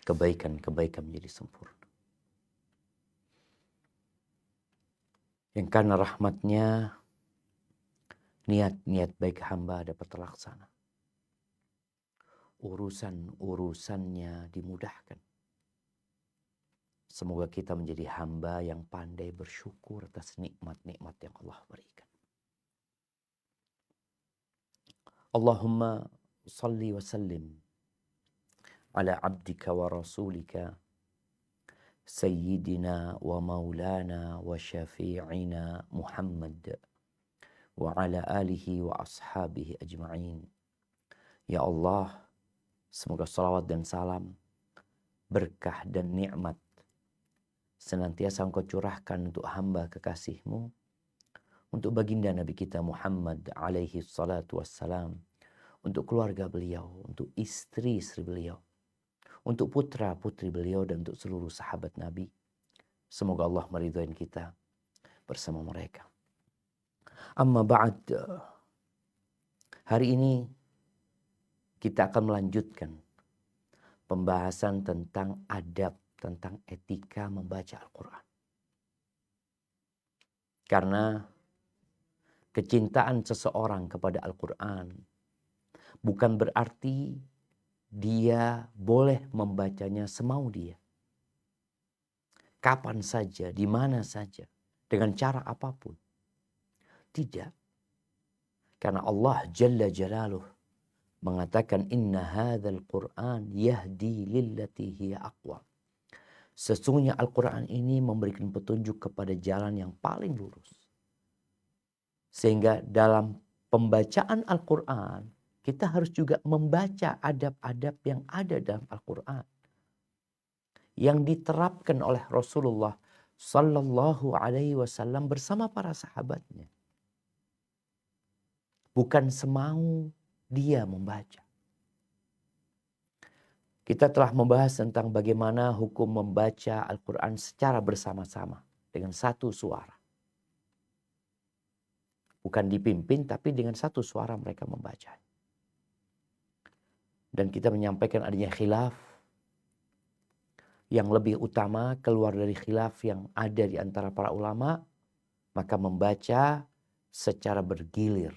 kebaikan-kebaikan menjadi sempurna. Yang karena rahmatnya, niat-niat baik hamba dapat terlaksana. Urusan-urusannya dimudahkan. Semoga kita menjadi hamba yang pandai bersyukur atas nikmat-nikmat yang Allah berikan. Allahumma salli wa sallim ala abdika wa rasulika sayyidina wa maulana wa syafi'ina Muhammad wa ala alihi wa ashabihi ajma'in. Ya Allah, semoga salawat dan salam, berkah dan nikmat senantiasa Engkau curahkan untuk hamba kekasih-Mu, untuk baginda Nabi kita Muhammad alaihi salatu wassalam, untuk keluarga beliau, untuk istri-istri beliau, untuk putra-putri beliau, dan untuk seluruh sahabat Nabi. Semoga Allah meridhai kita bersama mereka. Amma ba'd, hari ini kita akan melanjutkan pembahasan tentang adab, tentang etika membaca Al-Quran. Karena kecintaan seseorang kepada Al-Quran bukan berarti dia boleh membacanya semau dia. Kapan saja, di mana saja, dengan cara apapun. Tidak. Karena Allah Jalla Jalaluh mengatakan inna hadzal Qur'an yahdi lillati hiya aqwam. Sesungguhnya Al-Quran ini memberikan petunjuk kepada jalan yang paling lurus. Sehingga dalam pembacaan Al-Quran, kita harus juga membaca adab-adab yang ada dalam Al-Quran. Yang diterapkan oleh Rasulullah Sallallahu Alaihi Wasallam bersama para sahabatnya. Bukan semau dia membaca. Kita telah membahas tentang bagaimana hukum membaca Al-Quran secara bersama-sama dengan satu suara. Bukan dipimpin, tapi dengan satu suara mereka membaca. Dan kita menyampaikan adanya khilaf. Yang lebih utama keluar dari khilaf yang ada di antara para ulama, maka membaca secara bergilir.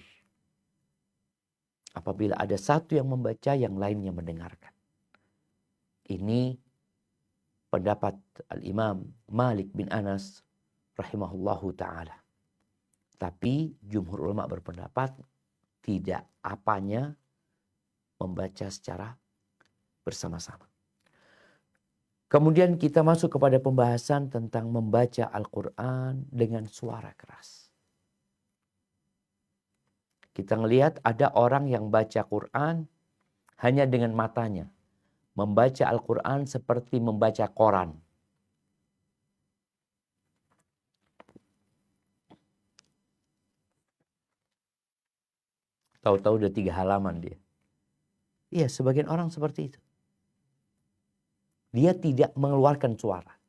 Apabila ada satu yang membaca, yang lainnya mendengarkan. Ini pendapat Al-Imam Malik bin Anas rahimahullahu ta'ala. Tapi jumhur ulama berpendapat tidak apanya membaca secara bersama-sama. Kemudian kita masuk kepada pembahasan tentang membaca Al-Quran dengan suara keras. Kita melihat ada orang yang baca Quran hanya dengan matanya. Membaca Al-Quran seperti membaca koran. Tahu-tahu udah 3 halaman dia. Iya, sebagian orang seperti itu. Dia tidak mengeluarkan suara.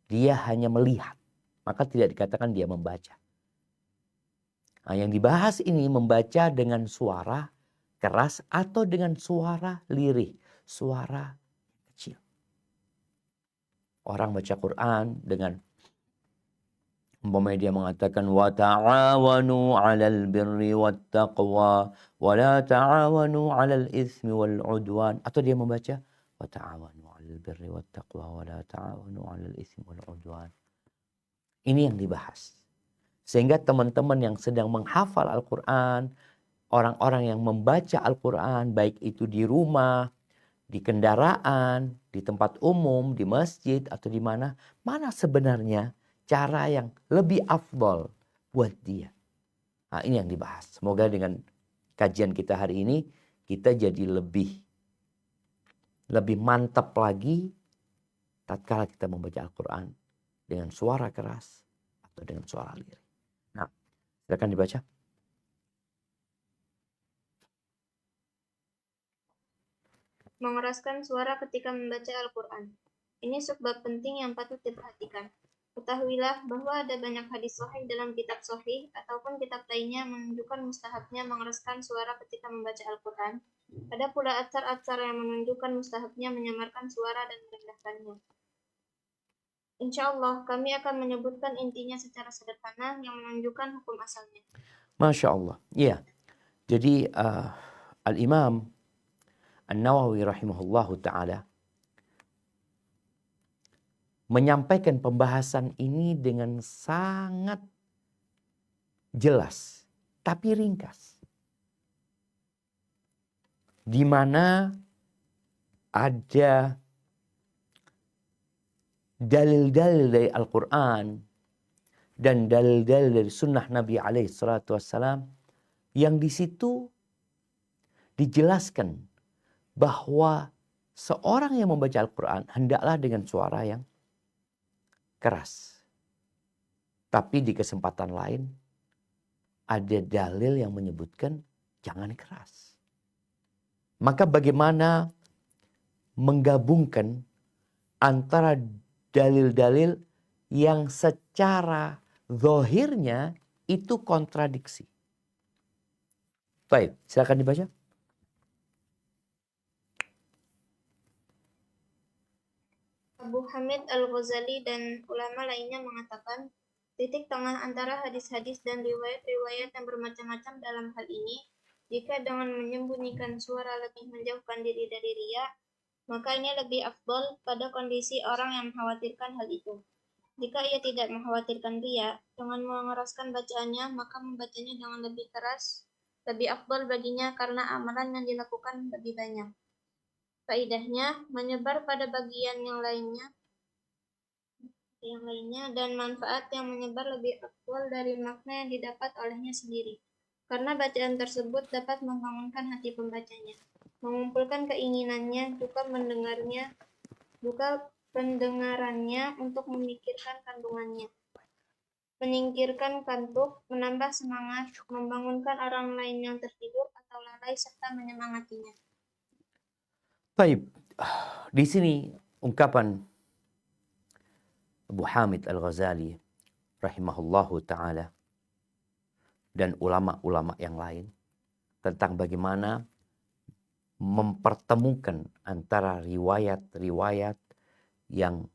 Dia hanya melihat. Maka tidak dikatakan dia membaca. Nah, yang dibahas ini membaca dengan suara keras atau dengan suara lirih, suara kecil. Orang baca Quran dengan umpamanya dia mengatakan wa ta'awanu 'alal birri wat taqwa wa la ta'awanu 'alal itsmi wal 'udwan, atau dia membaca wa ta'awanu 'alal birri wat taqwa wa la ta'awanu 'alal itsmi wal 'udwan. Ini yang dibahas. Sehingga teman-teman yang sedang menghafal Al-Quran, orang-orang yang membaca Al-Quran, baik itu di rumah, di kendaraan, di tempat umum, di masjid, atau di mana sebenarnya cara yang lebih afdol buat dia. Nah, ini yang dibahas. Semoga dengan kajian kita hari ini, kita jadi lebih mantap lagi tatkala kita membaca Al-Quran dengan suara keras atau dengan suara lirih. Nah, silakan dibaca. Mengeraskan suara ketika membaca Al-Quran. Ini sebab penting yang patut diperhatikan. Ketahuilah bahwa ada banyak hadis sahih dalam kitab sahih ataupun kitab lainnya menunjukkan mustahabnya mengeraskan suara ketika membaca Al-Quran. Ada pula atsar-atsar yang menunjukkan mustahabnya menyamarkan suara dan merendahkannya. Insya Allah, kami akan menyebutkan intinya secara sederhana yang menunjukkan hukum asalnya. Masya Allah. Ya, jadi Al-Imam An-Nawawi rahimahullahu ta'ala menyampaikan pembahasan ini dengan sangat jelas, tapi ringkas. Di mana ada dalil-dalil dari Al-Quran dan dalil-dalil dari sunnah Nabi SAW yang di situ dijelaskan bahwa seorang yang membaca Al-Quran hendaklah dengan suara yang keras. Tapi di kesempatan lain ada dalil yang menyebutkan jangan keras. Maka bagaimana menggabungkan antara dalil-dalil yang secara zahirnya itu kontradiksi. Baik, silakan dibaca. Abu Hamid Al-Ghazali dan ulama lainnya mengatakan, titik tengah antara hadis-hadis dan riwayat-riwayat yang bermacam-macam dalam hal ini, jika dengan menyembunyikan suara lebih menjauhkan diri dari riya, maka ini lebih afdol pada kondisi orang yang mengkhawatirkan hal itu. Jika ia tidak mengkhawatirkan riya, dengan mengeraskan bacaannya, maka membacanya dengan lebih keras, lebih afdol baginya karena amalan yang dilakukan lebih banyak. Faedahnya menyebar pada bagian yang lainnya dan manfaat yang menyebar lebih aktual dari makna yang didapat olehnya sendiri. Karena bacaan tersebut dapat membangunkan hati pembacanya, mengumpulkan keinginannya, juga pendengarannya untuk memikirkan kandungannya, menyingkirkan kantuk, menambah semangat, membangunkan orang lain yang tertidur atau lalai serta menyemangatinya. Baik, di sini ungkapan Abu Hamid Al-Ghazali rahimahullahu ta'ala dan ulama-ulama yang lain tentang bagaimana mempertemukan antara riwayat-riwayat yang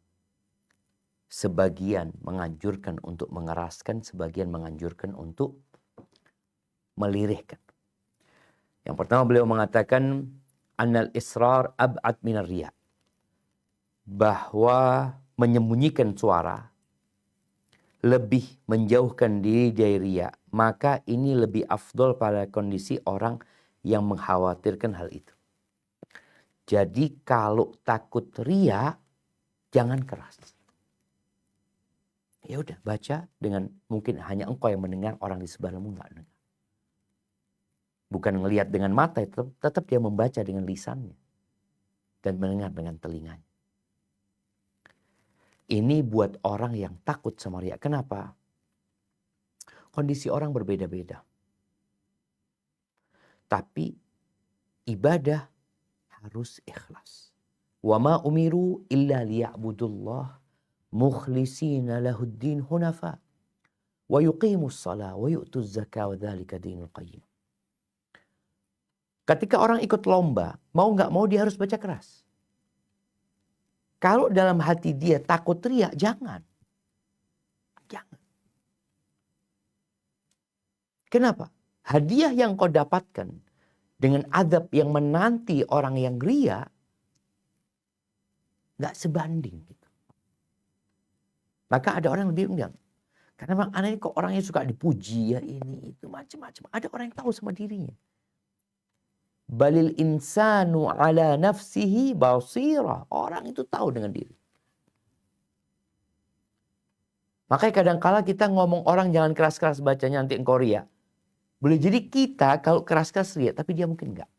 sebagian menganjurkan untuk mengeraskan, sebagian menganjurkan untuk melirihkan. Yang pertama beliau mengatakan annal israr ab'ad minar riya, bahwa menyembunyikan suara lebih menjauhkan diri dari riya, maka ini lebih afdol pada kondisi orang yang mengkhawatirkan hal itu. Jadi kalau takut riya, jangan keras. Ya udah, baca dengan mungkin hanya engkau yang mendengar, orang di sebelahmu enggak dengar. Bukan ngelihat dengan mata, tetap dia membaca dengan lisannya dan mendengar dengan telinganya. Ini buat orang yang takut sama riya. Kenapa? Kondisi orang berbeda-beda. Tapi ibadah harus ikhlas. Wa ma umiru illa liya'budullah mukhlisina lahuddin hunafa wa yuqimus salah wa yu'tuz zakah wa dzalika dinul qayyim. Ketika orang ikut lomba, mau nggak mau dia harus baca keras. Kalau dalam hati dia takut riya, jangan. Jangan. Kenapa? Hadiah yang kau dapatkan dengan azab yang menanti orang yang riya, nggak sebanding. Gitu. Maka ada orang yang lebih bilang, karena bang anak ini kok orangnya suka dipuji ya ini itu macam-macam. Ada orang yang tahu sama dirinya. Balil insanu ala nafsihi basira. Orang itu tahu dengan diri. Makanya kadang-kala kita ngomong orang jangan keras-keras bacanya nanti engkau riya. Boleh jadi kita kalau keras-keras riya, tapi dia mungkin enggak.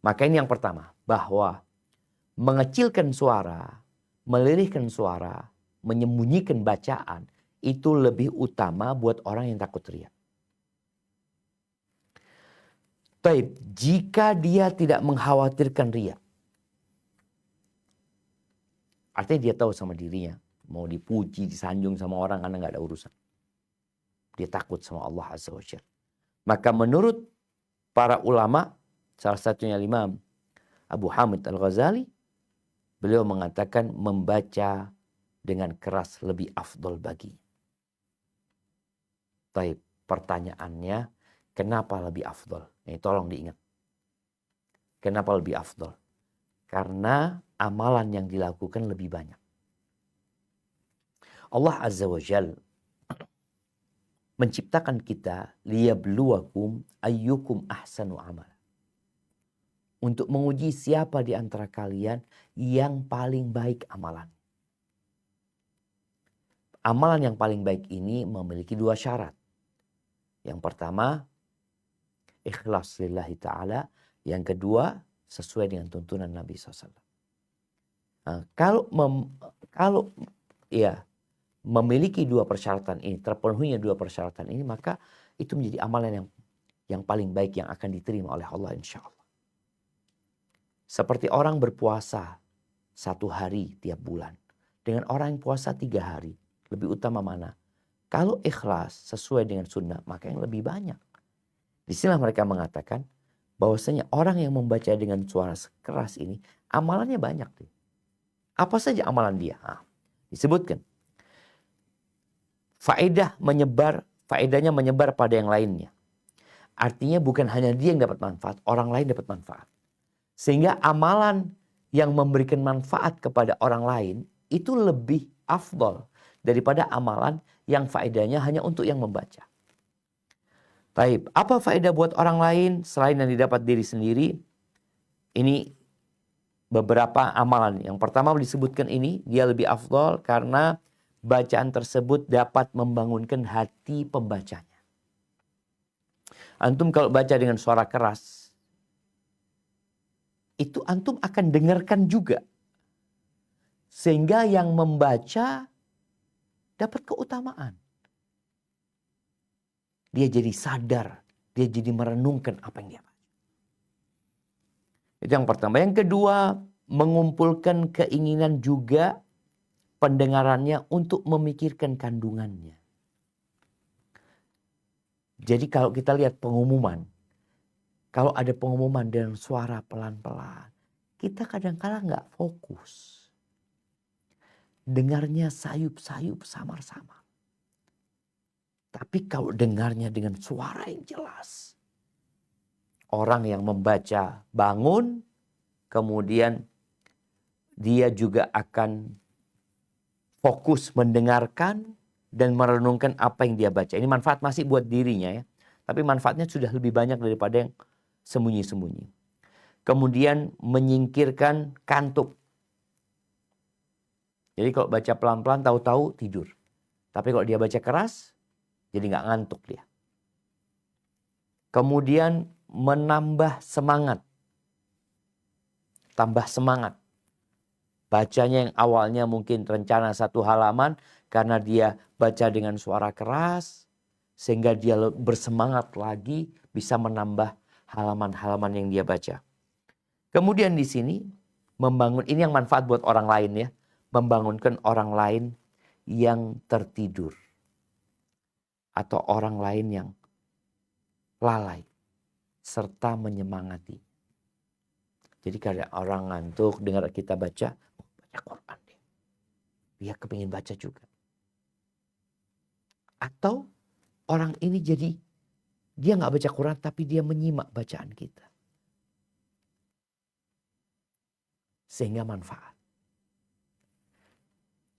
Maka ini yang pertama, bahwa mengecilkan suara, melirihkan suara, menyembunyikan bacaan, itu lebih utama buat orang yang takut riya. Baik, jika dia tidak mengkhawatirkan riya, artinya dia tahu sama dirinya, mau dipuji, disanjung sama orang karena nggak ada urusan. Dia takut sama Allah Azza wa Jalla. Maka menurut para ulama, salah satunya Imam Abu Hamid Al-Ghazali, beliau mengatakan membaca dengan keras lebih afdol bagi. Baik, pertanyaannya, kenapa lebih afdol? Ini tolong diingat. Kenapa lebih afdol? Karena amalan yang dilakukan lebih banyak. Allah Azza wa Jal menciptakan kita liyabluwakum ayyukum ahsanu amal. Untuk menguji siapa di antara kalian yang paling baik amalan. Amalan yang paling baik ini memiliki dua syarat. Yang pertama, ikhlas lillahi ta'ala. Yang kedua, sesuai dengan tuntunan Nabi SAW. Nah, kalau memiliki dua persyaratan ini, terpenuhinya dua persyaratan ini, maka itu menjadi amalan yang paling baik yang akan diterima oleh Allah insya Allah. Seperti orang berpuasa 1 hari tiap bulan. Dengan orang yang puasa 3 hari. Lebih utama mana? Kalau ikhlas sesuai dengan sunnah, maka yang lebih banyak. Di sinilah mereka mengatakan bahwasanya orang yang membaca dengan suara keras ini, amalannya banyak. Apa saja amalan dia? Disebutkan. Faedahnya menyebar pada yang lainnya. Artinya bukan hanya dia yang dapat manfaat, orang lain dapat manfaat. Sehingga amalan yang memberikan manfaat kepada orang lain itu lebih afdol daripada amalan yang faedahnya hanya untuk yang membaca. Baik, apa faedah buat orang lain selain yang didapat diri sendiri? Ini beberapa amalan. Yang pertama disebutkan ini, dia lebih afdol karena bacaan tersebut dapat membangunkan hati pembacanya. Antum kalau baca dengan suara keras, itu antum akan dengarkan juga. Sehingga yang membaca dapat keutamaan. Dia jadi sadar, dia jadi merenungkan apa yang dia baca. Itu yang pertama. Yang kedua, mengumpulkan keinginan juga pendengarannya untuk memikirkan kandungannya. Jadi kalau kita lihat pengumuman, kalau ada pengumuman dengan suara pelan-pelan, kita kadang-kadang nggak fokus. Dengarnya sayup-sayup samar-samar. Tapi kalau dengarnya dengan suara yang jelas, orang yang membaca bangun, kemudian dia juga akan fokus mendengarkan dan merenungkan apa yang dia baca. Ini manfaat masih buat dirinya ya. Tapi manfaatnya sudah lebih banyak daripada yang sembunyi-sembunyi. Kemudian menyingkirkan kantuk. Jadi kalau baca pelan-pelan tahu-tahu tidur. Tapi kalau dia baca keras, jadi nggak ngantuk dia. Kemudian menambah semangat. Tambah semangat. Bacanya yang awalnya mungkin rencana 1 halaman, karena dia baca dengan suara keras, sehingga dia bersemangat lagi bisa menambah halaman-halaman yang dia baca. Kemudian di sini membangun, ini yang manfaat buat orang lain ya. Membangunkan orang lain yang tertidur. Atau orang lain yang lalai. Serta menyemangati. Jadi kalau orang ngantuk dengar kita baca Quran deh. Dia kepingin baca juga. Atau orang ini jadi dia nggak baca Quran tapi dia menyimak bacaan kita. Sehingga manfaat.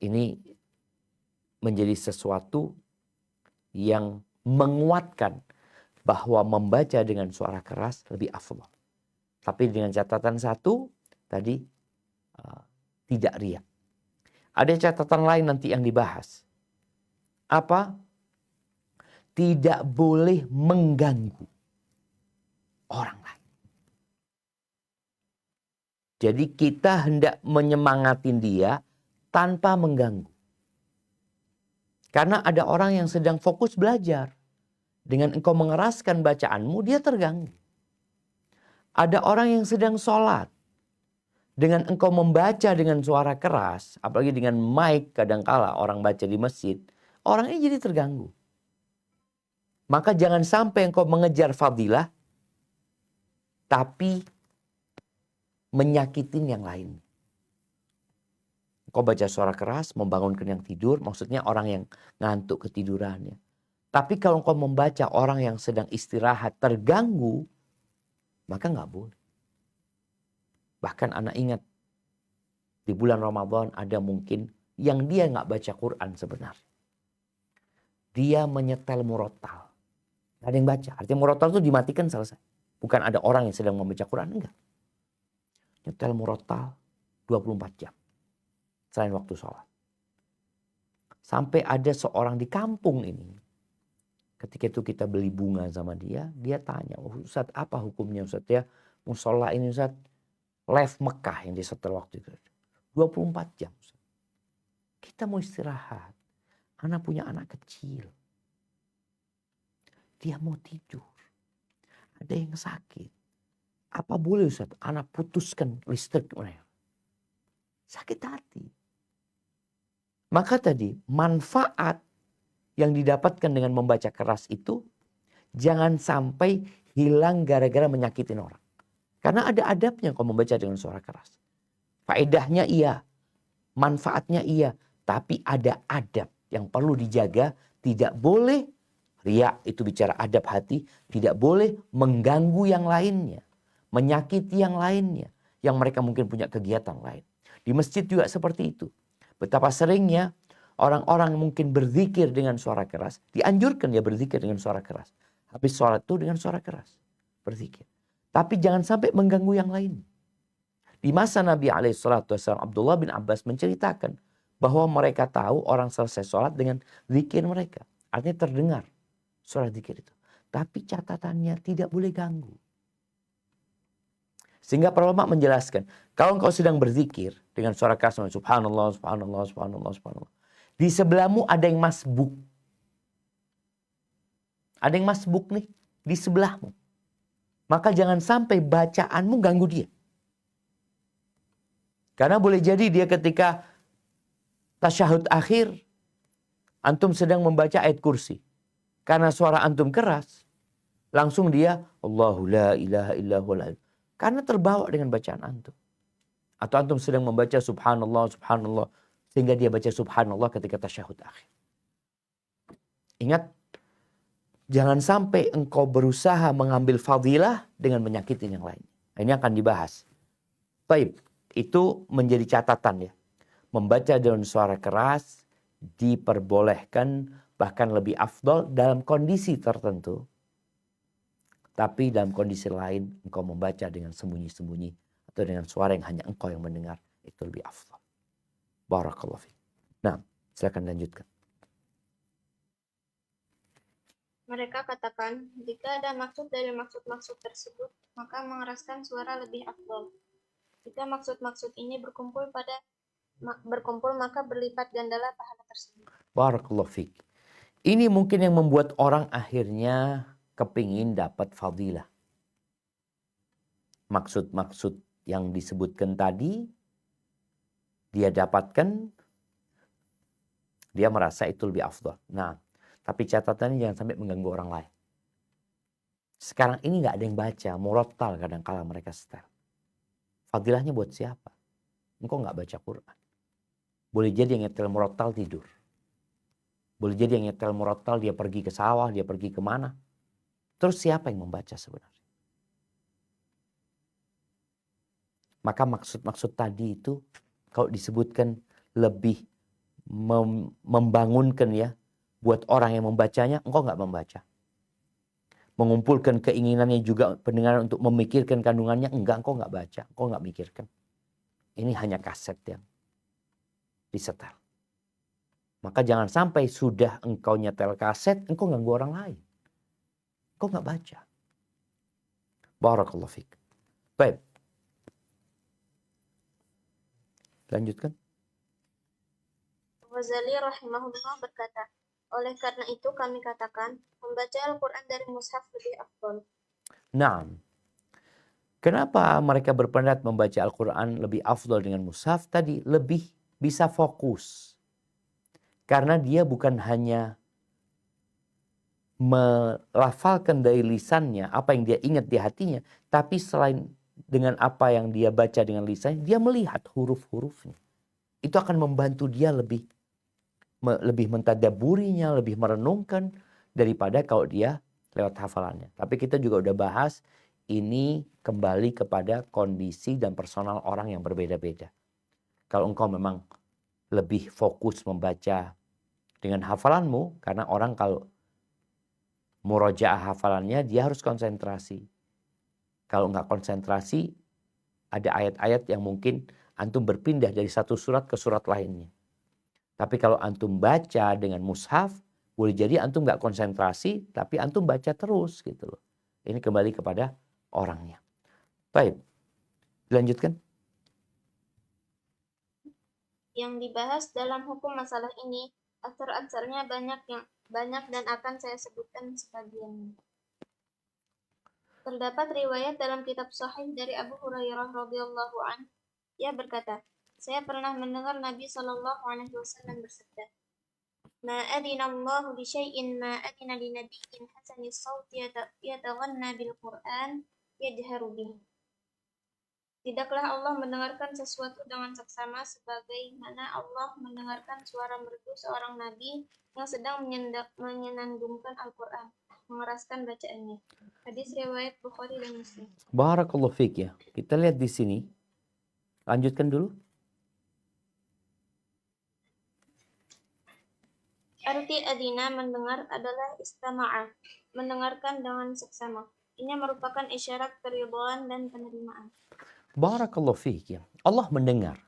Ini menjadi sesuatu yang menguatkan bahwa membaca dengan suara keras lebih afdal. Tapi dengan catatan satu tadi tidak riya. Ada catatan lain nanti yang dibahas. Apa? Tidak boleh mengganggu orang lain. Jadi kita hendak menyemangatin dia tanpa mengganggu. Karena ada orang yang sedang fokus belajar. Dengan engkau mengeraskan bacaanmu, dia terganggu. Ada orang yang sedang sholat. Dengan engkau membaca dengan suara keras, apalagi dengan mic kadangkala orang baca di masjid, orang ini jadi terganggu. Maka jangan sampai engkau mengejar fadilah tapi menyakitin yang lain. Kau baca suara keras, membangunkan yang tidur, maksudnya orang yang ngantuk ketidurannya. Tapi kalau kau membaca orang yang sedang istirahat terganggu, maka nggak boleh. Bahkan anak ingat, di bulan Ramadan ada mungkin yang dia nggak baca Quran sebenarnya. Dia menyetel murotal. Gak ada yang baca. Artinya murotal itu dimatikan selesai. Bukan ada orang yang sedang membaca Quran, enggak. Nyetel murotal 24 jam. Selain waktu sholat. Sampai ada seorang di kampung ini. Ketika itu kita beli bunga sama dia. Dia tanya, oh, Ustadz apa hukumnya Ustadz ya? Musola ini Ustadz. Live Mekah yang disetel waktu itu. 24 jam Ustadz. Kita mau istirahat. Anak punya anak kecil. Dia mau tidur. Ada yang sakit. Apa boleh Ustadz? Anak putuskan listrik mereka. Sakit hati. Maka tadi manfaat yang didapatkan dengan membaca keras itu jangan sampai hilang gara-gara menyakitin orang. Karena ada adabnya kalau membaca dengan suara keras. Faedahnya iya, manfaatnya iya, tapi ada adab yang perlu dijaga. Tidak boleh riya, itu bicara adab hati, tidak boleh mengganggu yang lainnya, menyakiti yang lainnya, yang mereka mungkin punya kegiatan lain. Di masjid juga seperti itu. Betapa seringnya orang-orang mungkin berzikir dengan suara keras. Dianjurkan dia berzikir dengan suara keras. Habis sholat itu dengan suara keras. Berzikir. Tapi jangan sampai mengganggu yang lain. Di masa Nabi SAW, Abdullah bin Abbas menceritakan bahwa mereka tahu orang selesai sholat dengan zikir mereka. Artinya terdengar suara zikir itu. Tapi catatannya tidak boleh ganggu. Sehingga para ulama menjelaskan, kalau engkau sedang berzikir dengan suara keras, subhanallah, subhanallah, subhanallah, subhanallah. Di sebelahmu ada yang masbuk. Ada yang masbuk nih di sebelahmu. Maka jangan sampai bacaanmu ganggu dia. Karena boleh jadi dia ketika tasyahud akhir, antum sedang membaca ayat kursi. Karena suara antum keras, langsung dia, Allahu la ilaha illallah. Karena terbawa dengan bacaan antum. Atau antum sedang membaca subhanallah, subhanallah. Sehingga dia baca subhanallah ketika tasyahud akhir. Ingat, jangan sampai engkau berusaha mengambil fadilah dengan menyakiti yang lain. Ini akan dibahas. Baik, itu menjadi catatan ya. Membaca dengan suara keras diperbolehkan, bahkan lebih afdol dalam kondisi tertentu. Tapi dalam kondisi lain engkau membaca dengan sembunyi-sembunyi atau dengan suara yang hanya engkau yang mendengar, itu lebih afdal. Barakallahu fiik. Nah, silakan lanjutkan. Mereka katakan, jika ada maksud dari maksud-maksud tersebut, maka mengeraskan suara lebih afdal. Jika maksud-maksud ini berkumpul, maka berlipat gandalah pahala tersebut. Barakallahu fiik. Ini mungkin yang membuat orang akhirnya kepingin dapat fadilah. Maksud-maksud yang disebutkan tadi, dia dapatkan, dia merasa itu lebih afdal. Nah, tapi catatannya jangan sampai mengganggu orang lain. Sekarang ini nggak ada yang baca, murattal kadang-kala mereka setel. Fadilahnya buat siapa? Engkau nggak baca Quran. Boleh jadi yang nyetel murattal tidur. Boleh jadi yang nyetel murattal dia pergi ke sawah, dia pergi kemana. Terus siapa yang membaca sebenarnya? Maka maksud-maksud tadi itu kalau disebutkan lebih membangunkan ya. Buat orang yang membacanya, engkau nggak membaca. Mengumpulkan keinginannya juga pendengar untuk memikirkan kandungannya, enggak, engkau nggak baca, engkau nggak mikirkan. Ini hanya kaset yang disetel. Maka jangan sampai sudah engkau nyetel kaset, engkau ganggu orang lain. Engkau nggak baca. Barakallahu fiik. Baik. Lanjutkan. Ghazali rahimahullah berkata, oleh karena itu kami katakan, membaca Al-Quran dari mushaf lebih afdal. Nah, kenapa mereka berpendapat membaca Al-Quran lebih afdal dengan mushaf? Tadi lebih bisa fokus. Karena dia bukan hanya melafalkan dari lisannya apa yang dia ingat di hatinya, tapi selain dengan apa yang dia baca dengan lisannya, dia melihat huruf-hurufnya. Itu akan membantu dia lebih mentadaburinya, lebih merenungkan daripada kalau dia lewat hafalannya. Tapi kita juga udah bahas ini kembali kepada kondisi dan personal orang yang berbeda-beda. Kalau engkau memang lebih fokus membaca dengan hafalanmu, karena orang kalau murojaah hafalannya dia harus konsentrasi. Kalau nggak konsentrasi, ada ayat-ayat yang mungkin antum berpindah dari satu surat ke surat lainnya. Tapi kalau antum baca dengan mushaf, boleh jadi antum nggak konsentrasi, tapi antum baca terus gitu loh. Ini kembali kepada orangnya. Baik, dilanjutkan. Yang dibahas dalam hukum masalah ini, asar-asarnya banyak dan akan saya sebutkan sebagiannya. Terdapat riwayat dalam kitab Sahih dari Abu Hurairah radhiyallahu anhu. Ia berkata, saya pernah mendengar Nabi Shallallahu Alaihi Wasallam bersabda, "Ma adina Allahu li syai'in ma adina li nabiyyin hasanis sauti yataghanna bil Qur'an yajharu bih." Tidaklah Allah mendengarkan sesuatu dengan seksama sebagaimana Allah mendengarkan suara merdu seorang nabi yang sedang menyenandungkan Al-Quran, mengeraskan bacaannya. Hadis riwayat Bukhari dan Muslim. Barakallahu fiik ya. Kita lihat di sini. Lanjutkan dulu. Arti adina mendengar adalah istama'a, mendengarkan dengan seksama. Ini merupakan isyarat keridhaan dan penerimaan. Barakallahu fiik ya. Allah mendengar.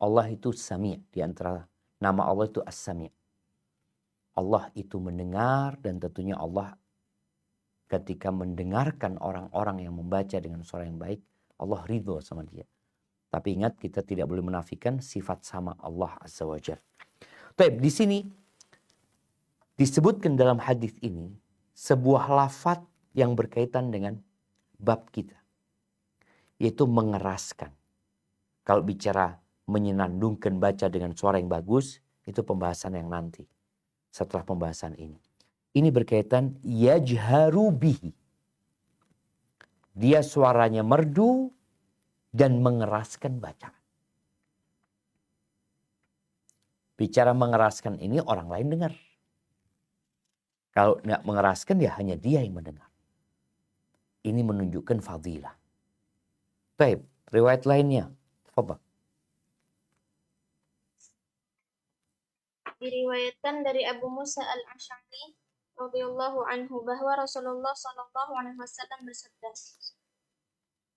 Allah itu Sami'. Di antara nama Allah itu As-Sami'. Allah itu mendengar, dan tentunya Allah ketika mendengarkan orang-orang yang membaca dengan suara yang baik, Allah ridho sama dia. Tapi ingat, kita tidak boleh menafikan sifat sama Allah Azza wa Jalla. Baik, di sini disebutkan dalam hadis ini sebuah lafaz yang berkaitan dengan bab kita, yaitu mengeraskan. Kalau bicara menyenandungkan baca dengan suara yang bagus, itu pembahasan yang nanti setelah pembahasan ini. Ini berkaitan yajharu bihi. Dia suaranya merdu dan mengeraskan bacaan. Bicara mengeraskan ini orang lain dengar. Kalau nggak mengeraskan ya hanya dia yang mendengar. Ini menunjukkan fadilah. Baik, riwayat lainnya. Tafadhal. Diriwayatkan dari Abu Musa al-Asy'ari radhiyallahu anhu bahwa Rasulullah sallallahu alaihi wasallam bersabda,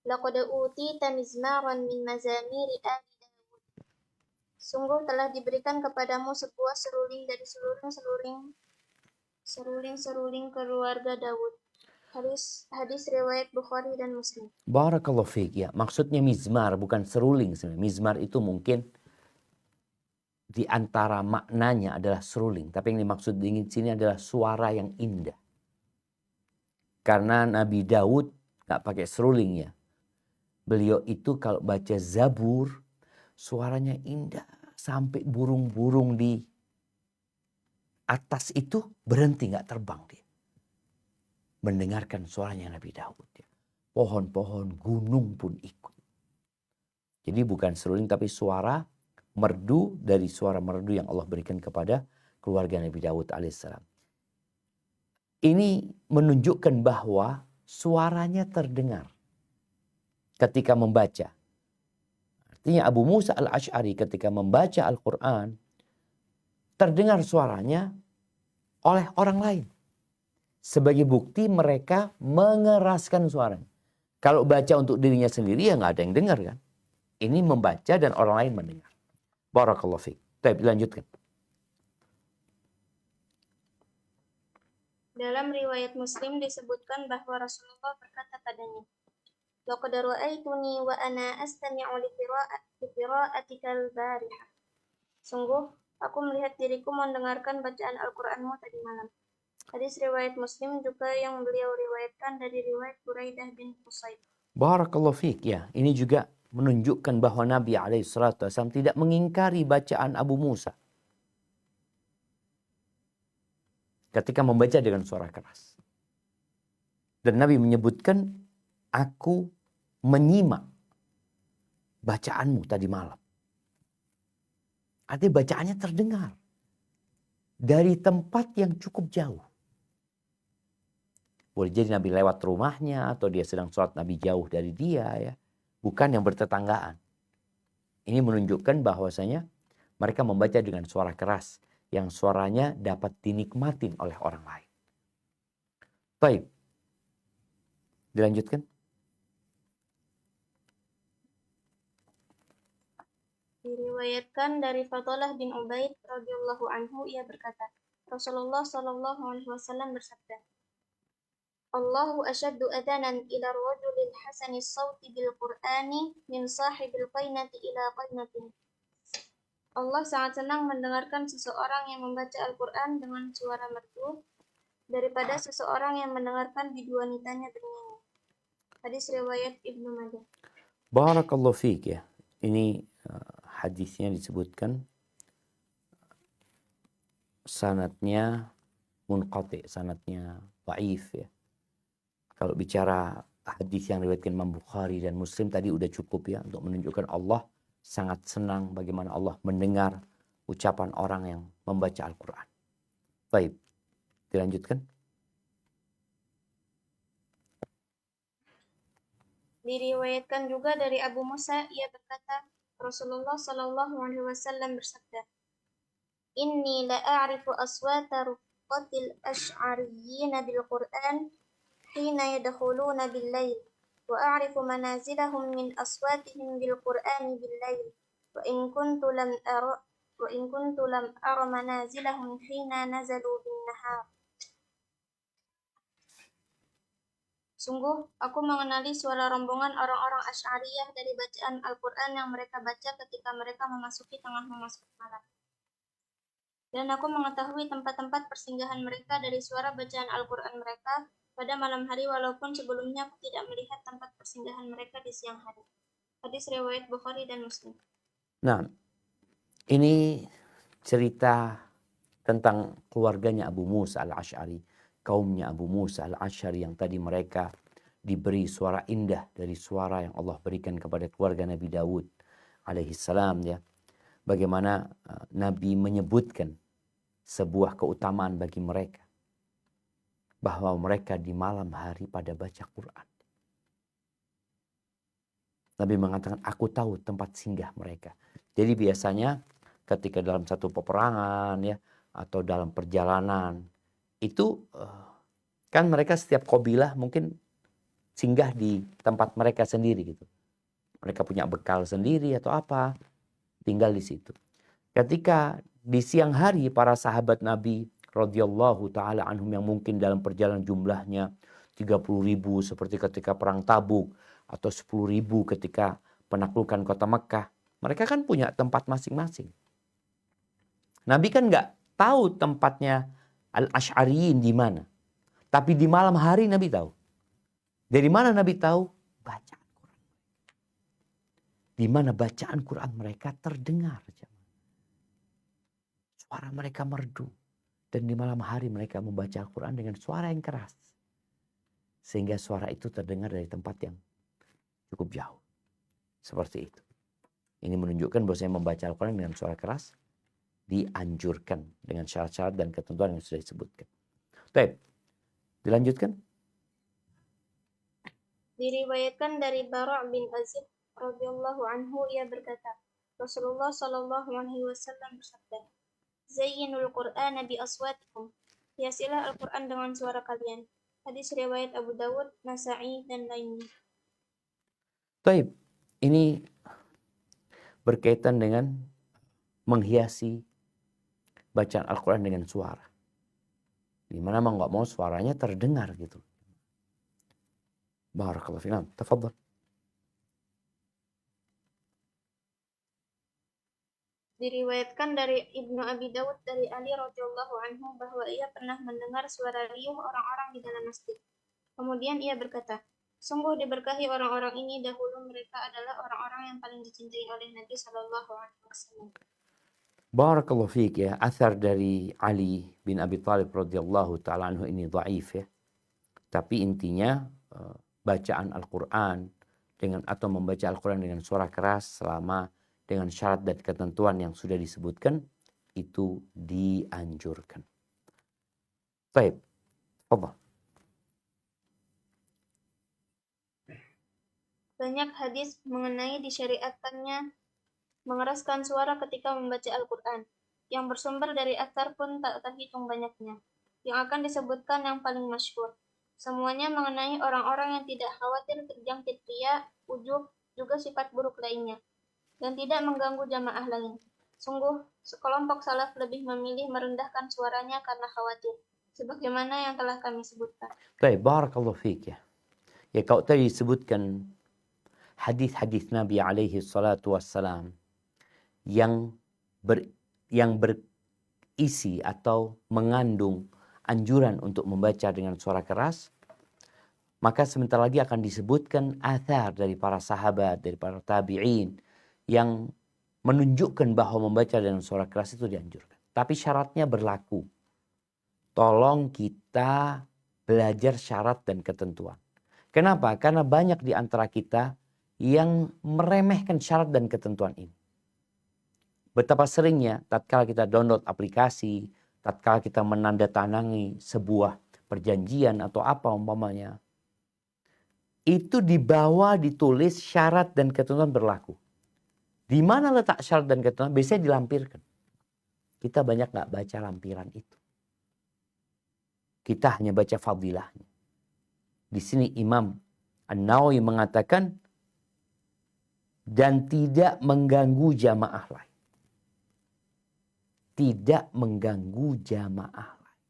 "Laqad utita mizmaran min mazamiri ali Dawud." Sungguh telah diberikan kepadamu sebuah seruling dari seruling keluarga Daud. Hadis riwayat Bukhari dan Muslim. Barakallahu fiik ya. Maksudnya mizmar bukan seruling sebenarnya. Mizmar itu mungkin di antara maknanya adalah seruling, tapi yang dimaksud di sini adalah suara yang indah. Karena Nabi Daud nggak pakai seruling ya. Beliau itu kalau baca Zabur, suaranya indah sampai burung-burung di atas itu berhenti, nggak terbang dia. Mendengarkan suaranya Nabi Daud ya. Pohon-pohon gunung pun ikut. Jadi bukan seruling tapi suara merdu dari suara merdu yang Allah berikan kepada keluarga Nabi Daud alaihissalam. Ini menunjukkan bahwa suaranya terdengar ketika membaca. Artinya Abu Musa al-Asy'ari ketika membaca Al-Quran, terdengar suaranya oleh orang lain. Sebagai bukti mereka mengeraskan suaranya. Kalau baca untuk dirinya sendiri ya nggak ada yang dengar kan. Ini membaca dan orang lain mendengar. Barakallahu fiik. Baik, dilanjutkan. Dalam riwayat Muslim disebutkan bahwa Rasulullah berkata padanya, "Laqad ra'aituni wa ana astami'u li qira'atikal barihah." Sungguh, aku melihat diriku mendengarkan bacaan Al-Qur'anmu tadi malam. Hadis riwayat Muslim juga yang beliau riwayatkan dari riwayat Buraidah bin Qusayb. Barakallahu fiik ya. Ini juga menunjukkan bahwa Nabi SAW tidak mengingkari bacaan Abu Musa. ketika membaca dengan suara keras. Dan Nabi menyebutkan, aku menyimak bacaanmu tadi malam. Artinya bacaannya terdengar dari tempat yang cukup jauh. Boleh jadi Nabi lewat rumahnya atau dia sedang sholat, Nabi jauh dari dia ya. Bukan yang bertetanggaan. Ini menunjukkan bahwasanya mereka membaca dengan suara keras yang suaranya dapat dinikmatin oleh orang lain. Baik. Dilanjutkan. Diriwayatkan dari Fadalah bin Ubaid radhiyallahu anhu, ia berkata, Rasulullah shallallahu alaihi wasallam bersabda, Allahu asyaddu adanan ila rajulil hasanis sawti bil Qur'ani min sahibil qainati ila qainatin. Allah sangat senang mendengarkan seseorang yang membaca Al-Quran dengan suara merdu daripada seseorang yang mendengarkan bidu wanitanya bernyanyi. Hadis riwayat Ibnu Majah. Barakallahu fiik ya. Ini hadisnya disebutkan sanadnya munqati, sanadnya dhaif ya. Kalau bicara hadis yang diriwayatkan Imam Bukhari dan Muslim tadi udah cukup ya untuk menunjukkan Allah sangat senang bagaimana Allah mendengar ucapan orang yang membaca Al-Quran. Baik, dilanjutkan. Diriwayatkan juga dari Abu Musa, ia berkata, Rasulullah Shallallahu Alaihi Wasallam bersabda, Inni la a'rifu aswata ruqqatil ash'ariyyin bil Qur'an hina yadkhuluna bil lail wa a'rifu manazilahum min aswatihim bil Qur'ani bil lail wa in kuntu lam ara manazilahum hina nazalu bin nahar. Sungguh, aku mengenali suara rombongan orang-orang Asy'ariyah dari bacaan Al-Quran yang mereka baca ketika mereka memasuki tengah malam. Dan aku mengetahui tempat-tempat persinggahan mereka dari suara bacaan Al-Quran mereka pada malam hari, walaupun sebelumnya aku tidak melihat tempat persinggahan mereka di siang hari. Hadis riwayat Bukhari dan Muslim. Nah, ini cerita tentang keluarganya Abu Musa al-Asy'ari, kaumnya Abu Musa al-Asy'ari yang tadi mereka diberi suara indah dari suara yang Allah berikan kepada keluarga Nabi Daud alaihissalam ya. Bagaimana Nabi menyebutkan sebuah keutamaan bagi mereka, bahwa mereka di malam hari pada baca Quran. Nabi mengatakan, aku tahu tempat singgah mereka. Jadi biasanya ketika dalam satu peperangan ya, atau dalam perjalanan, itu kan mereka setiap kabilah mungkin singgah di tempat mereka sendiri gitu. Mereka punya bekal sendiri atau apa, tinggal di situ. Ketika di siang hari para sahabat Nabi radhiyallahu taala anhum yang mungkin dalam perjalanan jumlahnya 30.000 seperti ketika perang Tabuk atau 10.000 ketika penaklukan kota Mekah, mereka kan punya tempat masing-masing. Nabi kan nggak tahu tempatnya Al-Asy'ariyin di mana. Tapi di malam hari Nabi tahu. Dari mana Nabi tahu? Bacaan Quran. Di mana bacaan Quran mereka terdengar. Suara mereka merdu. Dan di malam hari mereka membaca Al-Quran dengan suara yang keras. Sehingga suara itu terdengar dari tempat yang cukup jauh. Seperti itu. Ini menunjukkan bahwa saya membaca Al-Quran dengan suara keras dianjurkan dengan syarat-syarat dan ketentuan yang sudah disebutkan. Baik, dilanjutkan. Diriwayatkan dari Bara' bin Azib radhiyallahu anhu, ia berkata, Rasulullah Shallallahu Alaihi Wasallam bersabda, Zayyinul Qur'ana bi aswatikum. Hiasilah Al-Quran dengan suara kalian. Hadis riwayat Abu Dawud, Nasa'i, dan lainnya. Baik, ini berkaitan dengan menghiasi bacaan Al-Quran dengan suara. Dimana memang nggak mau suaranya terdengar gitu. Barakallahu fiikum. Tafadhal. Diriwayatkan dari Ibnu Abi Dawud dari Ali radhiyallahu anhu bahwa ia pernah mendengar suara riuh orang-orang di dalam masjid. Kemudian ia berkata, sungguh diberkahi orang-orang ini, dahulu mereka adalah orang-orang yang paling dicintai oleh Nabi Shallallahu Alaihi Wasallam. Barakallahu fiik ya. Athar dari Ali bin Abi Thalib radhiyallahu taala anhu ini dhaif ya. Tapi intinya bacaan Al-Qur'an dengan atau membaca Al-Qur'an dengan suara keras selama dengan syarat dan ketentuan yang sudah disebutkan itu dianjurkan. Baik. Tafadhal. Banyak hadis mengenai disyariatkannya mengeraskan suara ketika membaca Al-Quran. Yang bersumber dari athar pun tak terhitung banyaknya. Yang akan disebutkan yang paling masyhur. Semuanya mengenai orang-orang yang tidak khawatir terjangkit ria, ujub, juga sifat buruk lainnya, dan tidak mengganggu jamaah lain. Sungguh, sekelompok salaf lebih memilih merendahkan suaranya karena khawatir, sebagaimana yang telah kami sebutkan. Baik, barakallahu fiik ya. Ya kalau tadi disebutkan hadis-hadis Nabi alaihi salatu wassalam yang berisi atau mengandung anjuran untuk membaca dengan suara keras, maka sebentar lagi akan disebutkan athar dari para sahabat, dari para tabi'in yang menunjukkan bahwa membaca dengan suara keras itu dianjurkan. Tapi syaratnya berlaku. Tolong kita belajar syarat dan ketentuan. Kenapa? Karena banyak di antara kita yang meremehkan syarat dan ketentuan ini. Betapa seringnya tatkala kita download aplikasi, tatkala kita menandatangani sebuah perjanjian atau apa umpamanya, itu di bawah ditulis syarat dan ketentuan berlaku. Di mana letak syarat dan ketentuan? Biasanya dilampirkan. Kita banyak nggak baca lampiran itu. Kita hanya baca fadilahnya. Di sini Imam An-Nawawi mengatakan dan tidak mengganggu jamaah lain. Tidak mengganggu jamaah lain.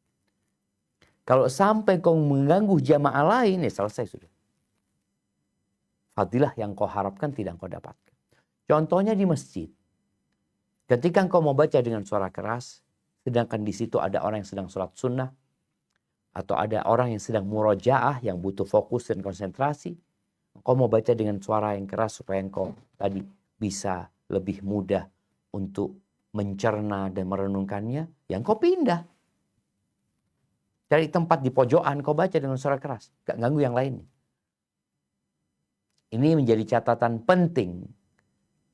Kalau sampai kau mengganggu jamaah lain, ya selesai sudah. Fadilah yang kau harapkan tidak kau dapatkan. Contohnya di masjid. Ketika engkau mau baca dengan suara keras, sedangkan di situ ada orang yang sedang sholat sunnah, atau ada orang yang sedang murojaah, yang butuh fokus dan konsentrasi, engkau mau baca dengan suara yang keras supaya engkau tadi bisa lebih mudah untuk mencerna dan merenungkannya, yang kau pindah. Cari tempat di pojokan, kau baca dengan suara keras. Gak ganggu yang lainnya. Ini menjadi catatan penting.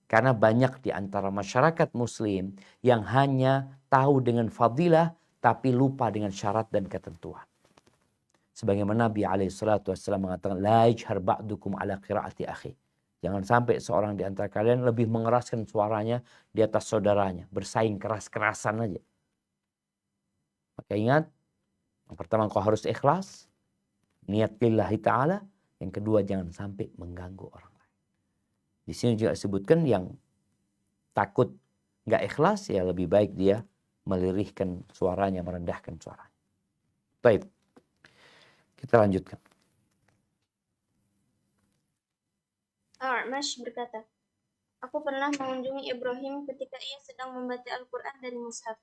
Karena banyak di antara masyarakat muslim yang hanya tahu dengan fadilah, tapi lupa dengan syarat dan ketentuan. Sebagaimana Nabi SAW mengatakan, La yajhar ba'dukum ala qiraati akhi. Jangan sampai seorang di antara kalian lebih mengeraskan suaranya di atas saudaranya. Bersaing keras-kerasan aja. Maka ingat, yang pertama kau harus ikhlas. Niat lillahi ta'ala. Yang kedua jangan sampai mengganggu orang lain. Di sini juga disebutkan yang takut gak ikhlas, ya lebih baik dia melirihkan suaranya, merendahkan suaranya. Baik, kita lanjutkan. A'mash berkata, aku pernah mengunjungi Ibrahim ketika ia sedang membaca Al-Quran dari mushaf.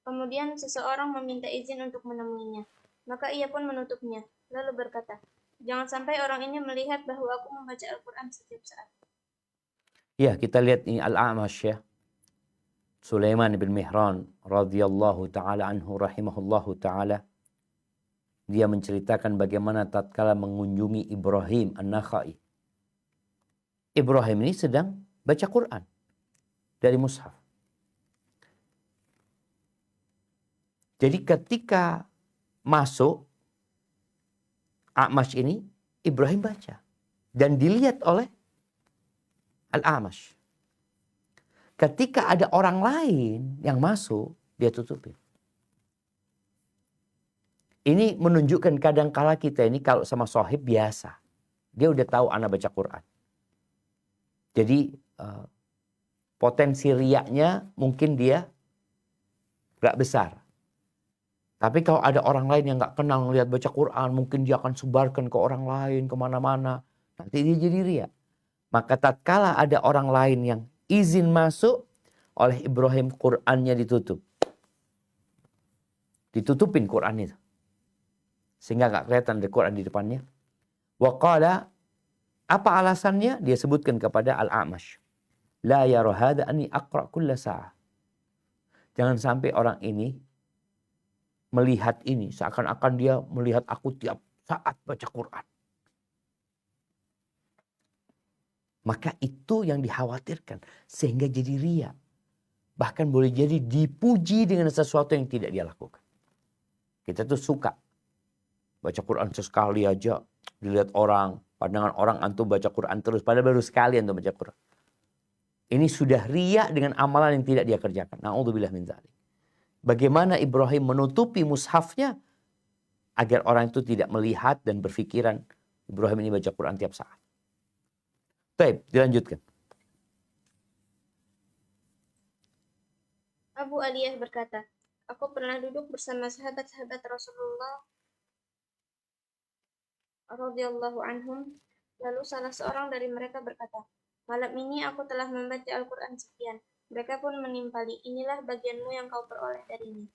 Kemudian seseorang meminta izin untuk menemuinya. Maka ia pun menutupnya. Lalu berkata, jangan sampai orang ini melihat bahwa aku membaca Al-Quran setiap saat. Ya, kita lihat ini Al-A'mash ya. Sulaiman bin Mihran radhiyallahu ta'ala anhu rahimahullahu ta'ala. Dia menceritakan bagaimana tatkala mengunjungi Ibrahim An-Nakhai. Ibrahim ini sedang baca Quran dari mushaf. Jadi ketika masuk A'mash ini, Ibrahim baca. Dan dilihat oleh Al-A'mash. Ketika ada orang lain yang masuk, dia tutupin. Ini menunjukkan kadang-kala kita ini kalau sama sohib biasa. Dia udah tahu anak baca Quran. Jadi potensi riaknya mungkin dia gak besar. Tapi kalau ada orang lain yang gak kenal lihat baca Quran, mungkin dia akan sebarkan ke orang lain, kemana-mana. Nanti dia jadi riak. Maka tatkala ada orang lain yang izin masuk, oleh Ibrahim Qurannya ditutup. Ditutupin Quran itu. Sehingga gak kelihatan ada Quran di depannya. Wa qala, apa alasannya? Dia sebutkan kepada Al-A'mash. La yara hadha anni aqra' kulla sa'ah. Jangan sampai orang ini melihat ini seakan-akan dia melihat aku tiap saat baca Quran. Maka itu yang dikhawatirkan sehingga jadi riya. Bahkan boleh jadi dipuji dengan sesuatu yang tidak dia lakukan. Kita tuh suka baca Quran sesekali aja dilihat orang, pandangan orang antum baca Quran terus padahal baru sekali antum baca Quran. Ini sudah riya dengan amalan yang tidak dia kerjakan. Na'udzubillah min dzalik. Bagaimana Ibrahim menutupi mushafnya agar orang itu tidak melihat dan berpikiran Ibrahim ini baca Quran tiap saat. Baik, dilanjutkan. Abu Aliyah berkata, aku pernah duduk bersama sahabat-sahabat Rasulullah radhiyallahu anhum. Lalu salah seorang dari mereka berkata, malam ini aku telah membaca Al-Quran sekian. Mereka pun menimpali, inilah bagianmu yang kau peroleh darinya.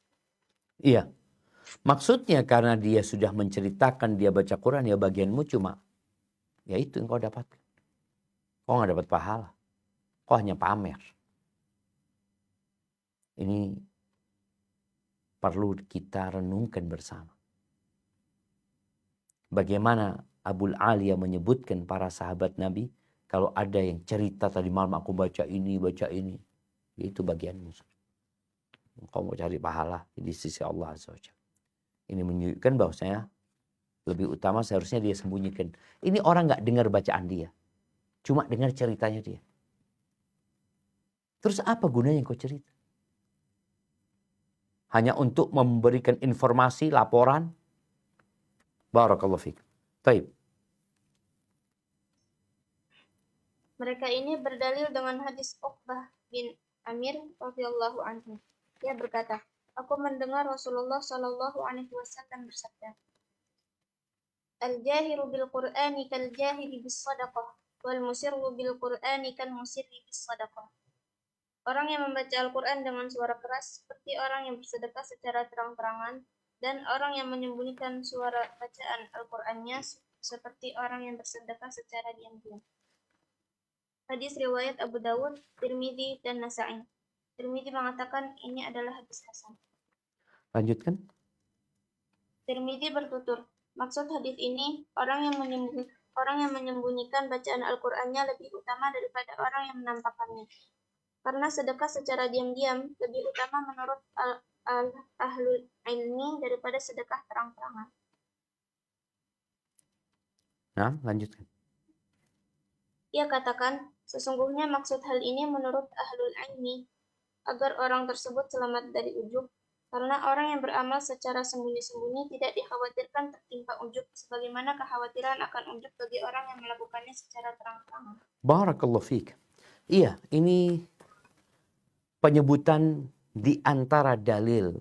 Iya. Maksudnya karena dia sudah menceritakan dia baca Quran, ya bagianmu cuma ya itu yang kau dapatkan. Kau nggak dapat pahala. Kau hanya pamer. Ini perlu kita renungkan bersama. Bagaimana Abul Aliyah menyebutkan para sahabat Nabi, kalau ada yang cerita tadi malam aku baca ini, ya itu bagianmu. Kau mau cari pahala di sisi Allah Azza wa Jalla. Ini menunjukkan bahwasanya lebih utama seharusnya dia sembunyikan. Ini orang nggak dengar bacaan dia, cuma dengar ceritanya dia. Terus apa gunanya kau cerita? Hanya untuk memberikan informasi, laporan. Barakallahu fikum. Baik. Mereka ini berdalil dengan hadis Uqbah bin Amir radhiyallahu anhu. Dia berkata, aku mendengar Rasulullah Shallallahu alaihi wasallam bersabda, Al-jahiru bil Qur'ani kal jahiri bis sadaqah wal musirru bil Qur'ani kal musirri bis sadaqah. Orang yang membaca Al-Quran dengan suara keras seperti orang yang bersedekah secara terang-terangan, dan orang yang menyembunyikan suara bacaan Al-Qurannya seperti orang yang bersedekah secara diam-diam. Hadis riwayat Abu Dawud, Tirmidzi, dan Nasa'i. Tirmidzi mengatakan ini adalah hadis hasan. Lanjutkan. Tirmidzi bertutur, maksud hadis ini, orang yang menyembunyikan bacaan Al-Qurannya lebih utama daripada orang yang menampakkannya. Karena sedekah secara diam-diam lebih utama menurut ahlul ilmi daripada sedekah terang-terangan. Nah, lanjutkan. Ia katakan, sesungguhnya maksud hal ini menurut ahlul ilmi agar orang tersebut selamat dari ujub, karena orang yang beramal secara sembunyi-sembunyi tidak dikhawatirkan tertimpa ujub, sebagaimana kekhawatiran akan ujub bagi orang yang melakukannya secara terang-terangan. Barakallahu fiik. Iya, ini penyebutan di antara dalil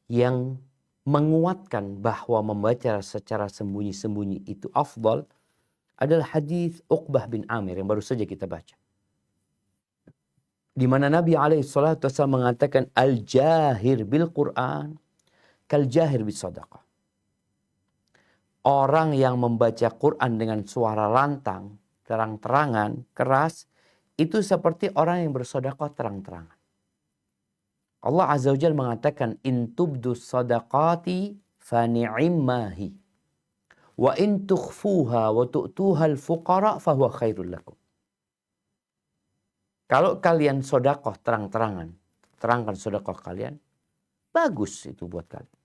yang menguatkan bahwa membaca secara sembunyi-sembunyi itu afdal adalah hadis Uqbah bin Amir yang baru saja kita baca. Di mana Nabi SAW mengatakan al-jahir bil Quran kal jahir bis sadaqah. Orang yang membaca Quran dengan suara lantang, terang-terangan, keras, itu seperti orang yang bersedekah terang-terangan. Allah Azza wa Jalla mengatakan in tubdu sadaqati fa ni'immahi wa in tukhfuha wa tu'tuha al-fuqara fa huwa khairul lakum. Kalau kalian sedekah terang-terangan, terangkan sedekah kalian, bagus itu buat kalian.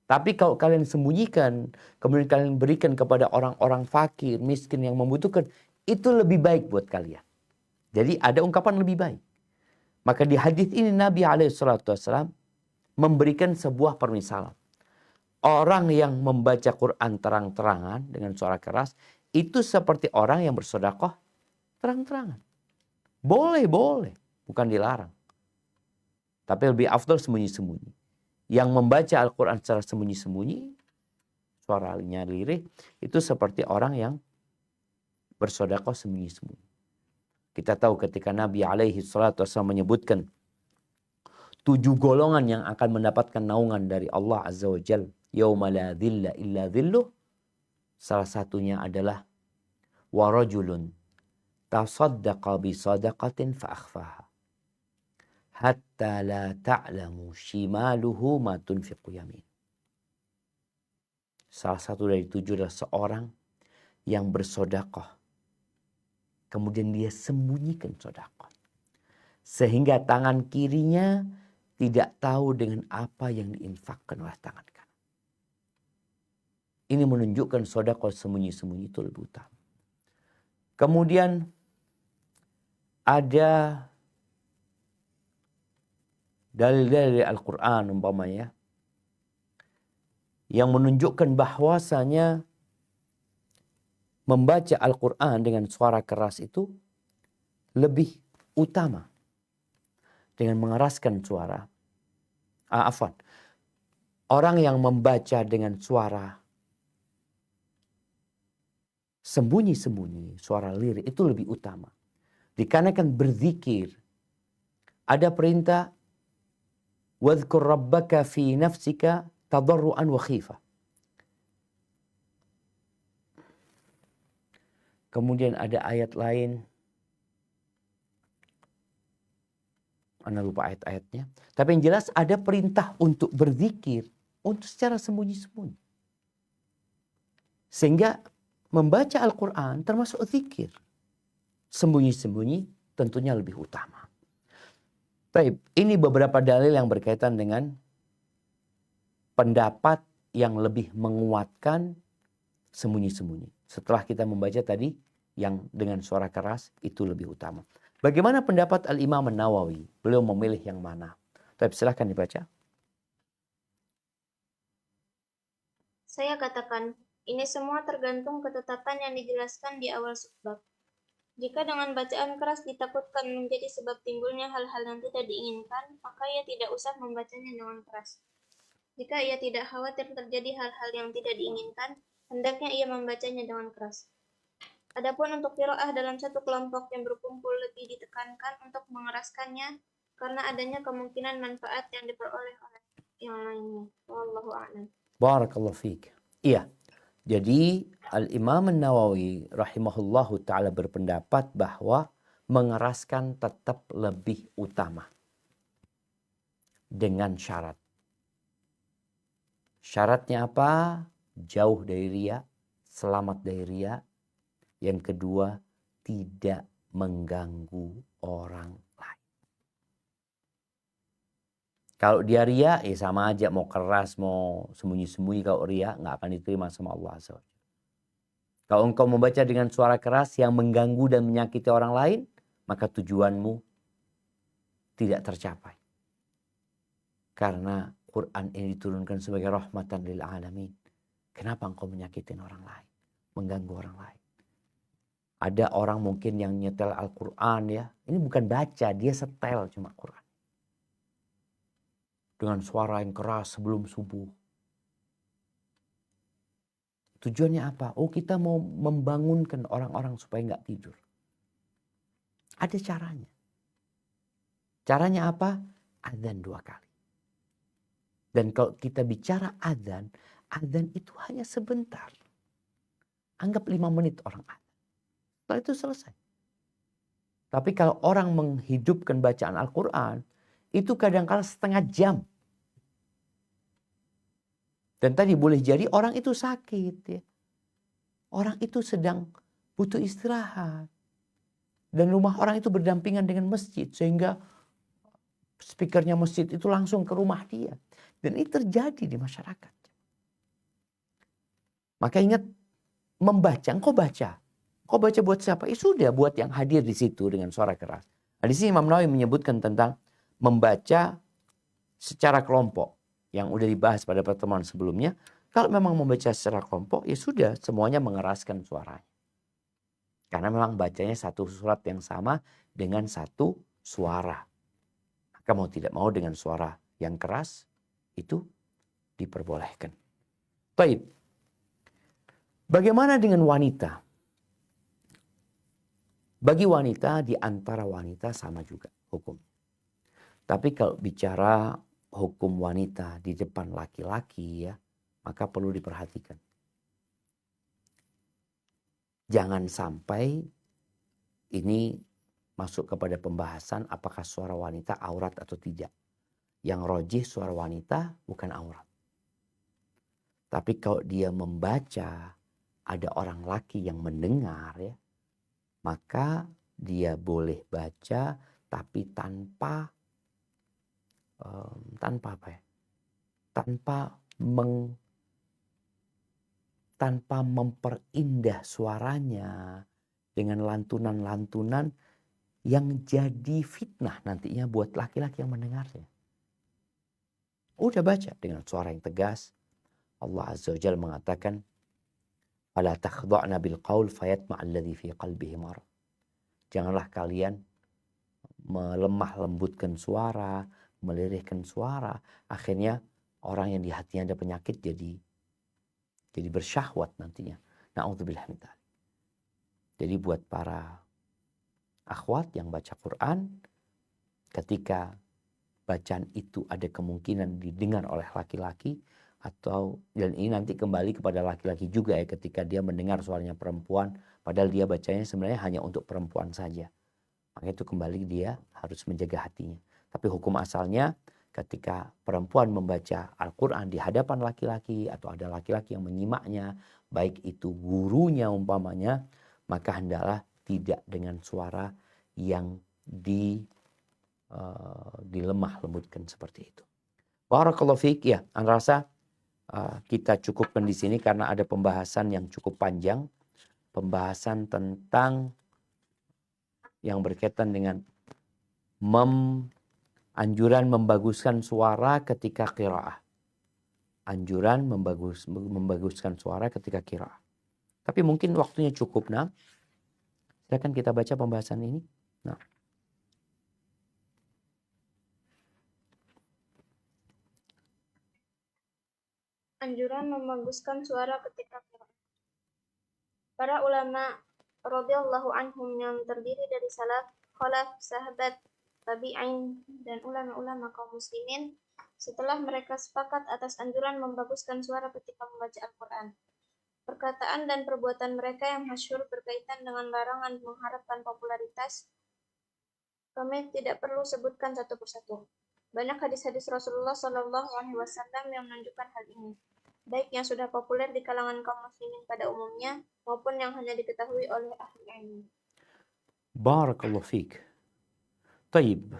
Tapi kalau kalian sembunyikan, kemudian kalian berikan kepada orang-orang fakir, miskin yang membutuhkan, itu lebih baik buat kalian. Jadi ada ungkapan lebih baik. Maka di hadis ini Nabi SAW memberikan sebuah permisalan. Orang yang membaca Quran terang-terangan dengan suara keras, itu seperti orang yang bersedekah terang-terangan. Boleh, bukan dilarang. Tapi lebih afdal sembunyi-sembunyi. Yang membaca Al-Quran secara sembunyi-sembunyi, suaranya lirih, itu seperti orang yang bersedekah sembunyi-sembunyi. Kita tahu ketika Nabi SAW menyebutkan 7 golongan yang akan mendapatkan naungan dari Allah Azza wa Jalla. Yauma la dhilla illa dhilluh. Salah satunya adalah warajulun tasaddaqa bi sadaqatin fa akhfaha. hatta la ta'lamu shimaluhu ma tunfiqu yamin. Salah satu dari 7 adalah seorang yang bersedekah. Kemudian dia sembunyikan sedekah. Sehingga tangan kirinya tidak tahu dengan apa yang diinfakkan oleh tangan kanan. Ini menunjukkan sedekah sembunyi-sembunyi itu lebih utama. Kemudian ada dalil-dalil dari Al-Quran umpamanya yang menunjukkan bahwasanya membaca Al-Quran dengan suara keras itu lebih utama dengan mengeraskan suara. Orang yang membaca dengan suara sembunyi-sembunyi, suara lirik itu lebih utama. Dikarenakan berzikir. Ada perintah wadhkur rabbaka fi nafsika tadarruan wa khifah. Kemudian ada ayat lain. Anda lupa ayat-ayatnya. Tapi yang jelas ada perintah untuk berzikir. Untuk secara sembunyi-sembunyi. Sehingga membaca Al-Quran termasuk zikir. Sembunyi-sembunyi tentunya lebih utama. Baik, ini beberapa dalil yang berkaitan dengan pendapat yang lebih menguatkan sembunyi-sembunyi. Setelah kita membaca tadi yang dengan suara keras itu lebih utama. Bagaimana pendapat Al-Imam An-Nawawi? Beliau memilih yang mana? Tapi silahkan dibaca. Saya katakan, ini semua tergantung ketetapan yang dijelaskan di awal subbab. Jika dengan bacaan keras ditakutkan menjadi sebab timbulnya hal-hal yang tidak diinginkan, maka ia tidak usah membacanya dengan keras. Jika ia tidak khawatir terjadi hal-hal yang tidak diinginkan, hendaknya ia membacanya dengan keras. Adapun untuk qiraah dalam satu kelompok yang berkumpul lebih ditekankan untuk mengeraskannya karena adanya kemungkinan manfaat yang diperoleh oleh yang lainnya. Wallahu a'lam. Barakallahu fiik. Iya. Jadi Al-Imam An-Nawawi rahimahullahu ta'ala berpendapat bahwa mengeraskan tetap lebih utama. Dengan syarat. Syaratnya apa? Jauh dari riya, selamat dari riya. Yang kedua, tidak mengganggu orang lain. Kalau dia riya, sama aja mau keras, mau sembunyi-sembunyi. Kalau riya, nggak akan diterima sama Allah SWT. Kalau engkau membaca dengan suara keras yang mengganggu dan menyakiti orang lain, maka tujuanmu tidak tercapai. Karena Quran ini diturunkan sebagai rahmatan lil alamin. Kenapa engkau menyakitin orang lain? Mengganggu orang lain. Ada orang mungkin yang nyetel Al-Quran ya. Ini bukan baca, dia setel cuma Quran. Dengan suara yang keras sebelum subuh. Tujuannya apa? Oh, kita mau membangunkan orang-orang supaya nggak tidur. Ada caranya. Caranya apa? Adzan 2 kali. Dan kalau kita bicara adzan itu hanya sebentar. Anggap 5 menit orang adzan. Setelah itu selesai. Tapi kalau orang menghidupkan bacaan Al-Quran, itu kadang-kala setengah jam. Dan tadi boleh jadi orang itu sakit. Ya. Orang itu sedang butuh istirahat. Dan rumah orang itu berdampingan dengan masjid. Sehingga speakernya masjid itu langsung ke rumah dia. Dan ini terjadi di masyarakat. Maka ingat, membaca, engkau baca. Kau baca buat siapa? Sudah buat yang hadir di situ dengan suara keras. Nah, di sini Imam Nawawi menyebutkan tentang membaca secara kelompok yang udah dibahas pada pertemuan sebelumnya. Kalau memang membaca secara kelompok, ya sudah semuanya mengeraskan suaranya. Karena memang bacanya satu surat yang sama dengan satu suara. Maka mau tidak mau dengan suara yang keras itu diperbolehkan. Baik. Bagaimana dengan wanita? Bagi wanita, di antara wanita sama juga hukum. Tapi kalau bicara hukum wanita di depan laki-laki ya, maka perlu diperhatikan. Jangan sampai ini masuk kepada pembahasan apakah suara wanita aurat atau tidak. Yang rojih suara wanita bukan aurat. Tapi kalau dia membaca, ada orang laki yang mendengar ya, maka dia boleh baca tapi tanpa apa ya? Tanpa memperindah suaranya dengan lantunan-lantunan yang jadi fitnah nantinya buat laki-laki yang mendengarnya. Udah baca dengan suara yang tegas. Allah Azza wa Jalla mengatakan, "Fala takhda'na bil qaul fayatma'a alladhi fi qalbihi marad." Janganlah kalian melemah lembutkan suara, melirihkan suara, akhirnya orang yang di hatinya ada penyakit jadi bersyahwat nantinya. Na'udzubillah min dzalik. Jadi buat para akhwat yang baca Quran, ketika bacaan itu ada kemungkinan didengar oleh laki-laki, dan ini nanti kembali kepada laki-laki juga ya, ketika dia mendengar suaranya perempuan, padahal dia bacanya sebenarnya hanya untuk perempuan saja. Maka itu kembali dia harus menjaga hatinya. Tapi hukum asalnya ketika perempuan membaca Al-Quran di hadapan laki-laki atau ada laki-laki yang menyimaknya, baik itu gurunya umpamanya, maka hendaklah tidak dengan suara yang dilemah lembutkan seperti itu. Barakallahu fiik. Ya, Anda rasa kita cukupkan di sini karena ada pembahasan yang cukup panjang, pembahasan tentang yang berkaitan dengan anjuran membaguskan suara ketika qiraah. Anjuran membaguskan suara ketika qiraah. Tapi mungkin waktunya cukup, nah. Silakan kita baca pembahasan ini. Nah. Anjuran membaguskan suara ketika qiraah. Para ulama radhiyallahu anhum yang terdiri dari salaf, khalaf, sahabat, tabi'in, dan ulama-ulama kaum muslimin, setelah mereka sepakat atas anjuran membaguskan suara ketika membaca Al-Quran. Perkataan dan perbuatan mereka yang masyhur berkaitan dengan larangan mengharapkan popularitas, kami tidak perlu sebutkan satu persatu. Banyak hadis-hadis Rasulullah SAW yang menunjukkan hal ini, baik yang sudah populer di kalangan kaum muslimin pada umumnya, maupun yang hanya diketahui oleh ahli ilmu. Barakallahu fiik. Taib.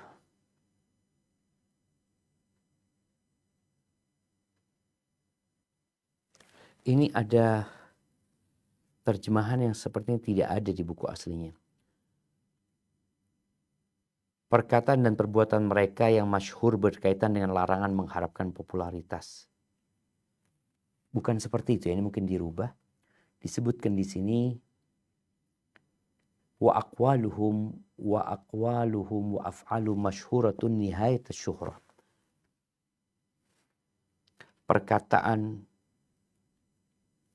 Ini ada terjemahan yang sepertinya tidak ada di buku aslinya. Perkataan dan perbuatan mereka yang masyhur berkaitan dengan larangan mengharapkan popularitas. Bukan seperti itu, ini mungkin dirubah. Disebutkan di sini wa aqwaluhum wa af'alu masyhuratun nihayat syuhrah. Perkataan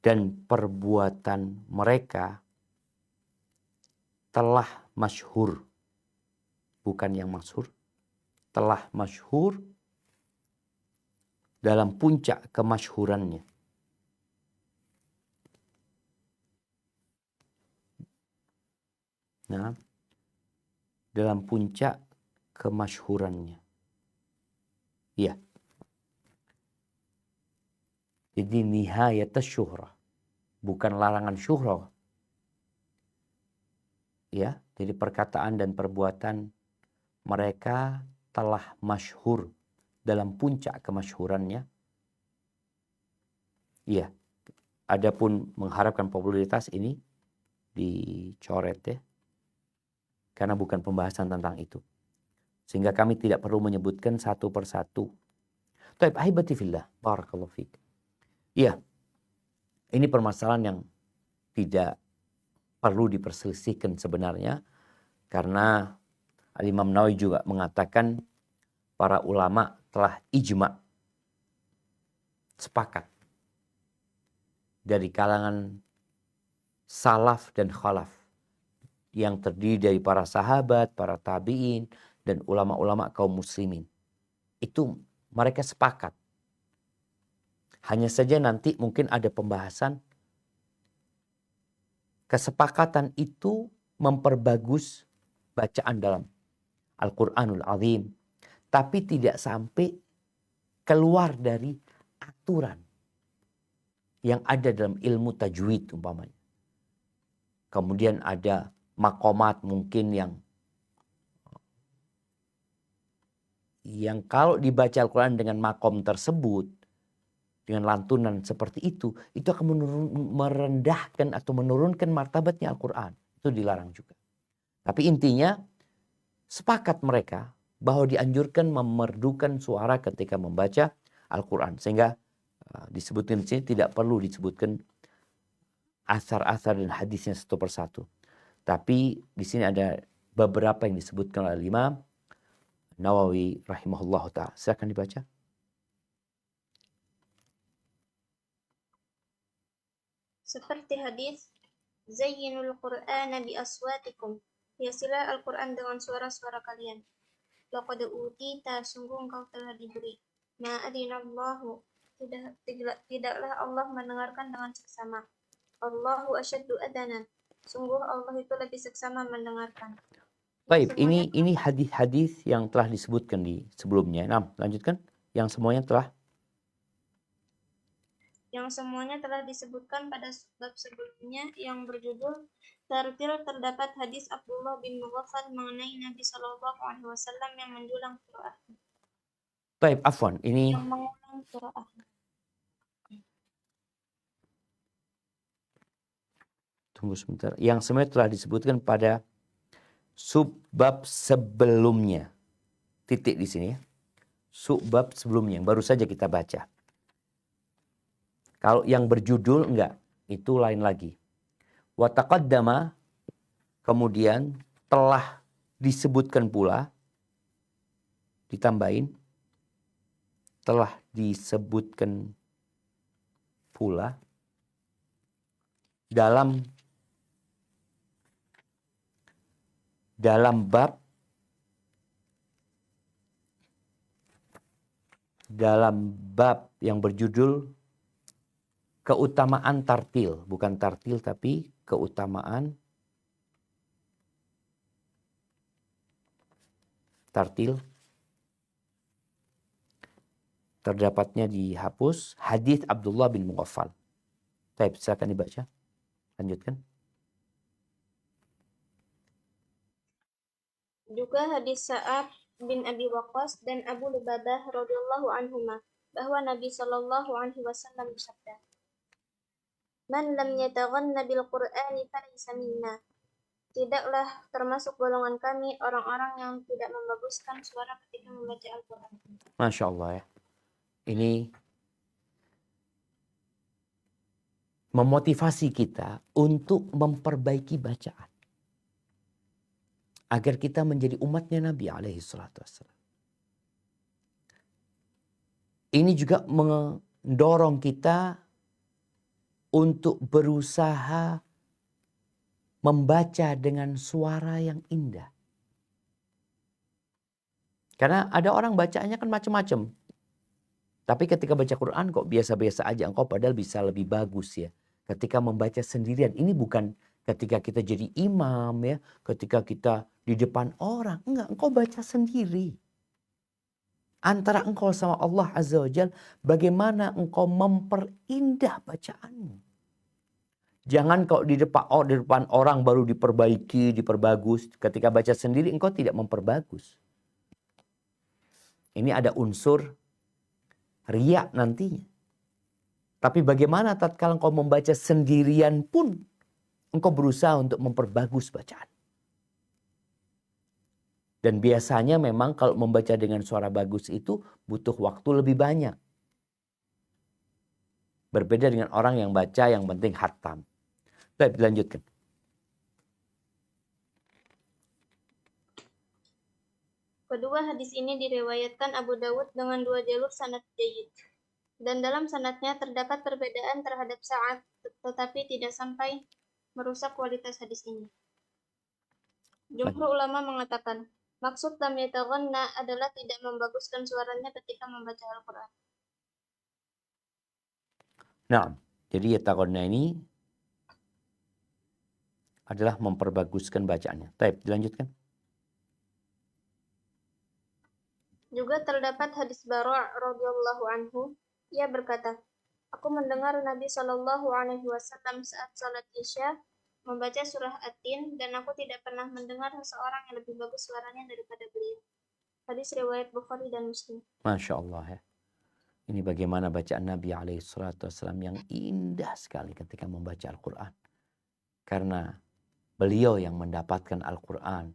dan perbuatan mereka telah masyhur, bukan yang masyhur, telah masyhur dalam puncak kemasyhurannya. Nah, dalam puncak kemasyhurannya. Iya. Jadi nihayat syuhrah, bukan larangan syuhrah. Ya, jadi perkataan dan perbuatan mereka telah masyhur dalam puncak kemasyhurannya. Iya. Adapun mengharapkan popularitas ini dicoret ya. Karena bukan pembahasan tentang itu. Sehingga kami tidak perlu menyebutkan satu persatu. Taib ahibati fillah, barakallahu fiik. Iya. Ini permasalahan yang tidak perlu diperselisihkan sebenarnya, karena Al-Imam Nawawi juga mengatakan para ulama telah ijma, sepakat dari kalangan salaf dan khalaf yang terdiri dari para sahabat, para tabi'in, dan ulama-ulama kaum muslimin. Itu mereka sepakat. Hanya saja nanti mungkin ada pembahasan kesepakatan itu memperbagus bacaan dalam Al-Quranul Azim, tapi tidak sampai keluar dari aturan yang ada dalam ilmu tajwid umpamanya. Kemudian ada makomat mungkin yang kalau dibaca Al-Quran dengan makom tersebut, dengan lantunan seperti itu akan merendahkan atau menurunkan martabatnya Al-Quran. Itu dilarang juga. Tapi intinya sepakat mereka bahwa dianjurkan memerdukan suara ketika membaca Al-Quran. Sehingga disebutkan di sini tidak perlu disebutkan asar-asar dan hadisnya satu persatu. Tapi di sini ada beberapa yang disebutkan oleh Imam Nawawi rahimahullah ta'ala. Silakan dibaca. Seperti hadis, Zayyinul Qur'ana bi aswatikum. Hiasilah Al-Quran dengan suara-suara kalian. Laqad utita, sungguh engkau telah diberi. Ma adinallahu, tidaklah Allah mendengarkan dengan seksama. Allahu asyaddu adanan. Sungguh Allah itu lebih seksama mendengarkan. Baik, ini hadis-hadis yang telah disebutkan di sebelumnya. Nah, lanjutkan. Yang semuanya telah disebutkan pada bab sebelumnya yang berjudul Tartil. Terdapat hadis Abdullah bin Mughaffal mengenai Nabi Shallallahu Alaihi Wasallam yang mendulang qiraah. Baik, afwan. Ini yang mengulang qiraah. Tunggu sebentar. Yang semuanya telah disebutkan pada subbab sebelumnya. Titik di sini ya. Subbab sebelumnya yang baru saja kita baca. Kalau yang berjudul enggak, itu lain lagi. Wa taqaddama, kemudian telah disebutkan pula, ditambahin, telah disebutkan pula dalam bab yang berjudul keutamaan tartil, bukan tartil tapi keutamaan tartil. Terdapatnya dihapus hadis Abdullah bin Mughaffal. Baik, silakan dibaca. Lanjutkan. Juga hadis Sa'ad bin Abi Waqqas dan Abu Lubabah radhiyallahu anhuma bahwa Nabi Shallallahu Alaihi Wasallam bersabda, "Man lam yataghanna bil Qur'ani falaysa minna." Tidaklah termasuk golongan kami orang-orang yang tidak membaguskan suara ketika membaca Al-Quran. Masya Allah ya. Ini memotivasi kita untuk memperbaiki bacaan. Agar kita menjadi umatnya Nabi alaihi salatu wassalam. Ini juga mendorong kita untuk berusaha membaca dengan suara yang indah. Karena ada orang bacaannya kan macam-macam. Tapi ketika baca Quran kok biasa-biasa aja, engkau padahal bisa lebih bagus ya. Ketika membaca sendirian, ini bukan ketika kita jadi imam ya, ketika kita di depan orang. Enggak, engkau baca sendiri. Antara engkau sama Allah Azza wa Jalla, bagaimana engkau memperindah bacaanmu. Jangan kau di depan orang baru diperbaiki, diperbagus. Ketika baca sendiri engkau tidak memperbagus. Ini ada unsur riya nantinya. Tapi bagaimana tatkala engkau membaca sendirian pun engkau berusaha untuk memperbagus bacaan. Dan biasanya memang kalau membaca dengan suara bagus itu butuh waktu lebih banyak. Berbeda dengan orang yang baca yang penting khatam. Baik, dilanjutkan. Kedua hadis ini diriwayatkan Abu Dawud dengan 2 jalur sanad jayyid. Dan dalam sanadnya terdapat perbedaan terhadap Sa'ad, tetapi tidak sampai merusak kualitas hadis ini. Jumhur ulama mengatakan, maksud lam yataghanna adalah tidak membaguskan suaranya ketika membaca Al-Quran. Nah, jadi yataghanna ini adalah memperbaguskan bacaannya. Baik, dilanjutkan. Juga terdapat hadis Bara' radhiyallahu anhu, ia berkata, aku mendengar Nabi Shallallahu alaihi wasallam saat salat Isya membaca surah At-Tin dan aku tidak pernah mendengar seseorang yang lebih bagus suaranya daripada beliau. Hadis riwayat Bukhari dan Muslim. Masya Allah ya. Ini bagaimana bacaan Nabi SAW yang indah sekali ketika membaca Al-Quran. Karena beliau yang mendapatkan Al-Quran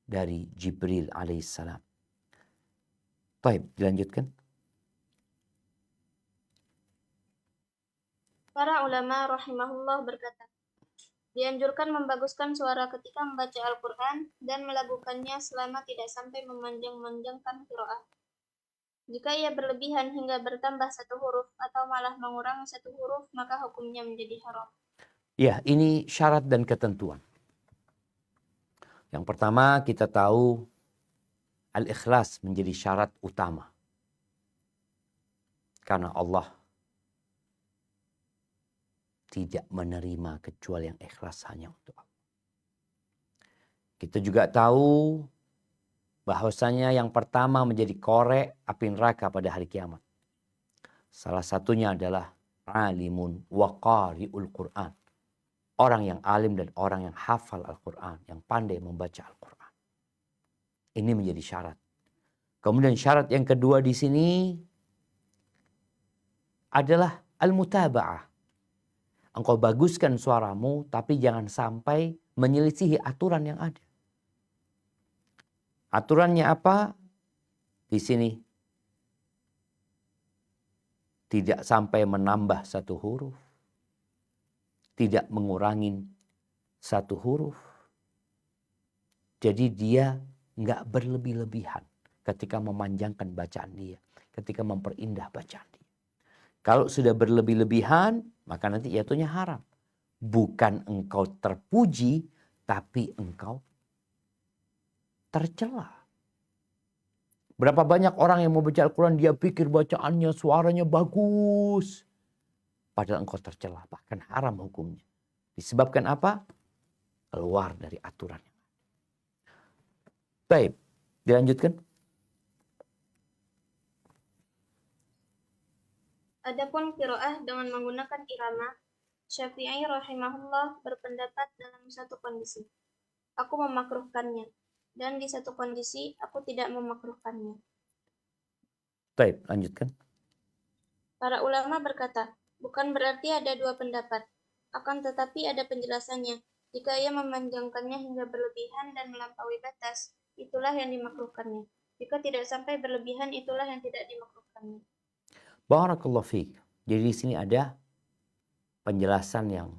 dari Jibril alaihissalam. Baik, dilanjutkan. Para ulama rahimahullah berkata, dianjurkan membaguskan suara ketika membaca Al-Quran dan melakukannya selama tidak sampai memanjang-manjangkan qiraah. Jika ia berlebihan hingga bertambah satu huruf atau malah mengurangi satu huruf, maka hukumnya menjadi haram. Ya, ini syarat dan ketentuan. Yang pertama kita tahu al-ikhlas menjadi syarat utama. Karena Allah tidak menerima kecuali yang ikhlas hanya untuk Allah. Kita juga tahu bahwasanya yang pertama menjadi korek api neraka pada hari kiamat. Salah satunya adalah alimun wa qari'ul Qur'an. Orang yang alim dan orang yang hafal Al-Quran, yang pandai membaca Al-Quran. Ini menjadi syarat. Kemudian syarat yang kedua di sini adalah al-mutaba'ah. Engkau baguskan suaramu tapi jangan sampai menyelisihi aturan yang ada. Aturannya apa? Di sini tidak sampai menambah satu huruf. Tidak mengurangi satu huruf. Jadi dia nggak berlebih-lebihan ketika memanjangkan bacaan dia. Ketika memperindah bacaan dia. Kalau sudah berlebih-lebihan, maka nanti jatuhnya haram. Bukan engkau terpuji, tapi engkau tercela. Berapa banyak orang yang mau baca Al-Quran, dia pikir bacaannya, suaranya bagus. Padahal engkau tercela, bahkan haram hukumnya. Disebabkan apa? Keluar dari aturan. Baik, dilanjutkan. Adapun qiraah dengan menggunakan irama, Syafi'i rahimahullah berpendapat dalam satu kondisi. Aku memakruhkannya. Dan di satu kondisi, aku tidak memakruhkannya. Baik, lanjutkan. Para ulama berkata, bukan berarti ada dua pendapat. Akan tetapi ada penjelasannya. Jika ia memanjangkannya hingga berlebihan dan melampaui batas, itulah yang dimakruhkannya. Jika tidak sampai berlebihan, itulah yang tidak dimakruhkannya. Barakallahu fiik. Jadi di sini ada penjelasan yang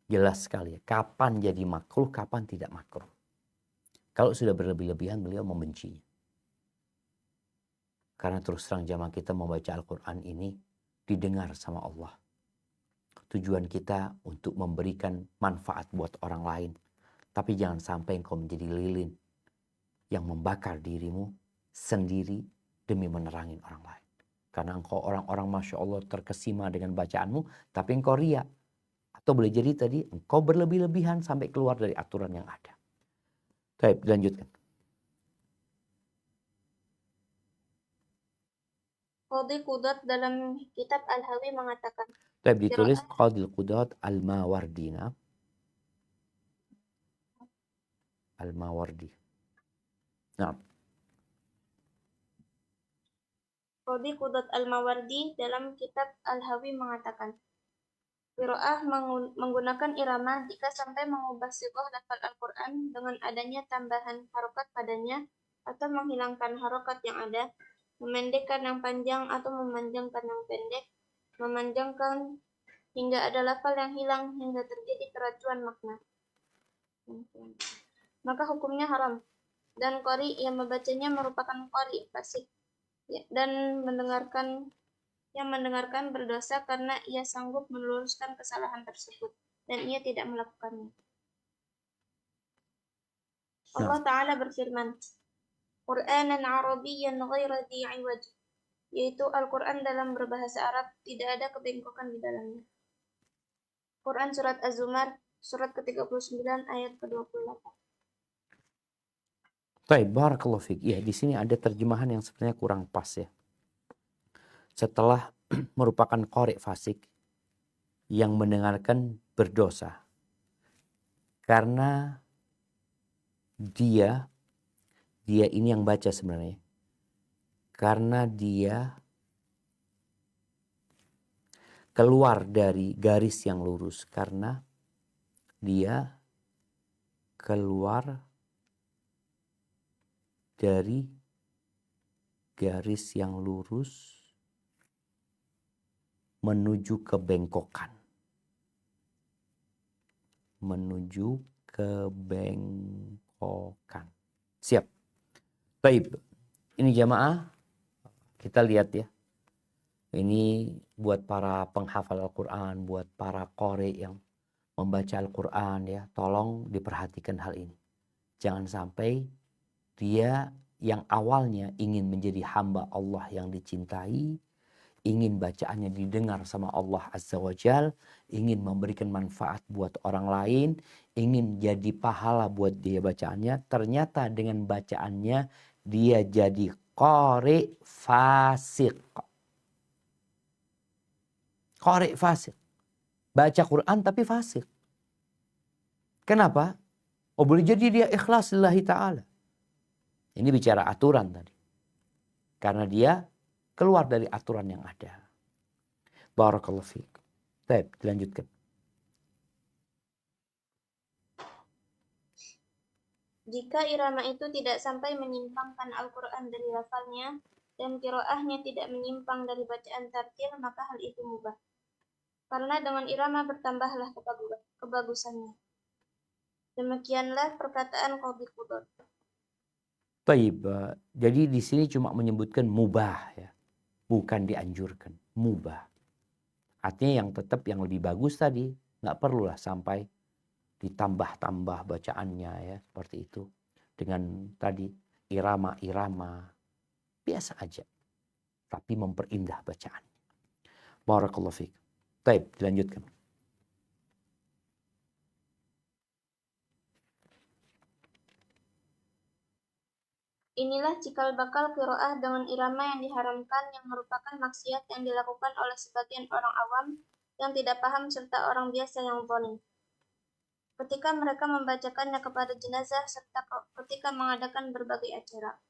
jelas sekali. Kapan jadi makruh, kapan tidak makruh. Kalau sudah berlebih-lebihan, beliau membencinya. Karena terus terang jamaah kita membaca Al-Quran ini didengar sama Allah. Tujuan kita untuk memberikan manfaat buat orang lain. Tapi jangan sampai engkau menjadi lilin yang membakar dirimu sendiri demi menerangi orang lain. Karena engkau orang-orang Masya Allah terkesima dengan bacaanmu, tapi engkau riya. Atau boleh jadi tadi engkau berlebih-lebihan sampai keluar dari aturan yang ada. Baik, dilanjutkan. Qadhi Qudat dalam kitab Al-Hawi mengatakan, Baik, ditulis Qadhi Qudat Al-Mawardi. Al-Mawardi. Nah. Qadhi Qudat Al-Mawardi dalam kitab Al-Hawi mengatakan, qiraah menggunakan irama jika sampai mengubah sighah lafal Al-Quran dengan adanya tambahan harokat padanya atau menghilangkan harokat yang ada, memendekkan yang panjang atau memanjangkan yang pendek, memanjangkan hingga ada lafal yang hilang hingga terjadi keracuan makna. Maka hukumnya haram. Dan qari yang membacanya merupakan qari fasik dan mendengarkan berdosa karena ia sanggup meluruskan kesalahan tersebut dan ia tidak melakukannya. Allah Ta'ala berfirman, Qur'anan Arabiyyan ghaira dhi 'iwaj, yaitu Al-Quran dalam berbahasa Arab, tidak ada kebengkokan di dalamnya. Quran Surat Az-Zumar, surat ke-39 ayat ke-28. Baik, barakallahu fiik. Ya, di sini ada terjemahan yang sebenarnya kurang pas ya. Setelah merupakan qari fasik yang mendengarkan berdosa karena dia ini yang baca sebenarnya. Karena dia keluar dari garis yang lurus, karena dia keluar dari garis yang lurus menuju kebengkokan. Menuju kebengkokan. Siap. Baik. Ini jamaah, kita lihat ya. Ini buat para penghafal Al-Quran, buat para qari yang membaca Al-Quran ya. Tolong diperhatikan hal ini. Jangan sampai dia yang awalnya ingin menjadi hamba Allah yang dicintai, ingin bacaannya didengar sama Allah Azza wa Jal, ingin memberikan manfaat buat orang lain, ingin jadi pahala buat dia bacaannya, ternyata dengan bacaannya dia jadi qari fasik. Qari fasik. Baca Quran tapi fasik. Kenapa? Oh, boleh jadi dia ikhlas lillahi ta'ala. Ini bicara aturan tadi. Karena dia keluar dari aturan yang ada. Barakallahu fiik. Baik, dilanjutkan. Jika irama itu tidak sampai menyimpangkan Al-Quran dari lafalnya, dan qiraahnya tidak menyimpang dari bacaan tartil, maka hal itu mubah. Karena dengan irama bertambahlah kebagusannya. Demikianlah perkataan Qadhi Qudaat. Baik, jadi di sini cuma menyebutkan mubah ya. Bukan dianjurkan, mubah. Artinya yang tetap yang lebih bagus tadi, nggak perlulah sampai ditambah-tambah bacaannya ya, seperti itu. Dengan tadi irama-irama, biasa aja. Tapi memperindah bacaan. Barakallahu fiik. Baik, dilanjutkan. Inilah cikal bakal qiraah dengan irama yang diharamkan yang merupakan maksiat yang dilakukan oleh sebagian orang awam yang tidak paham serta orang biasa yang zalim. Ketika mereka membacakannya kepada jenazah serta ketika mengadakan berbagai acara.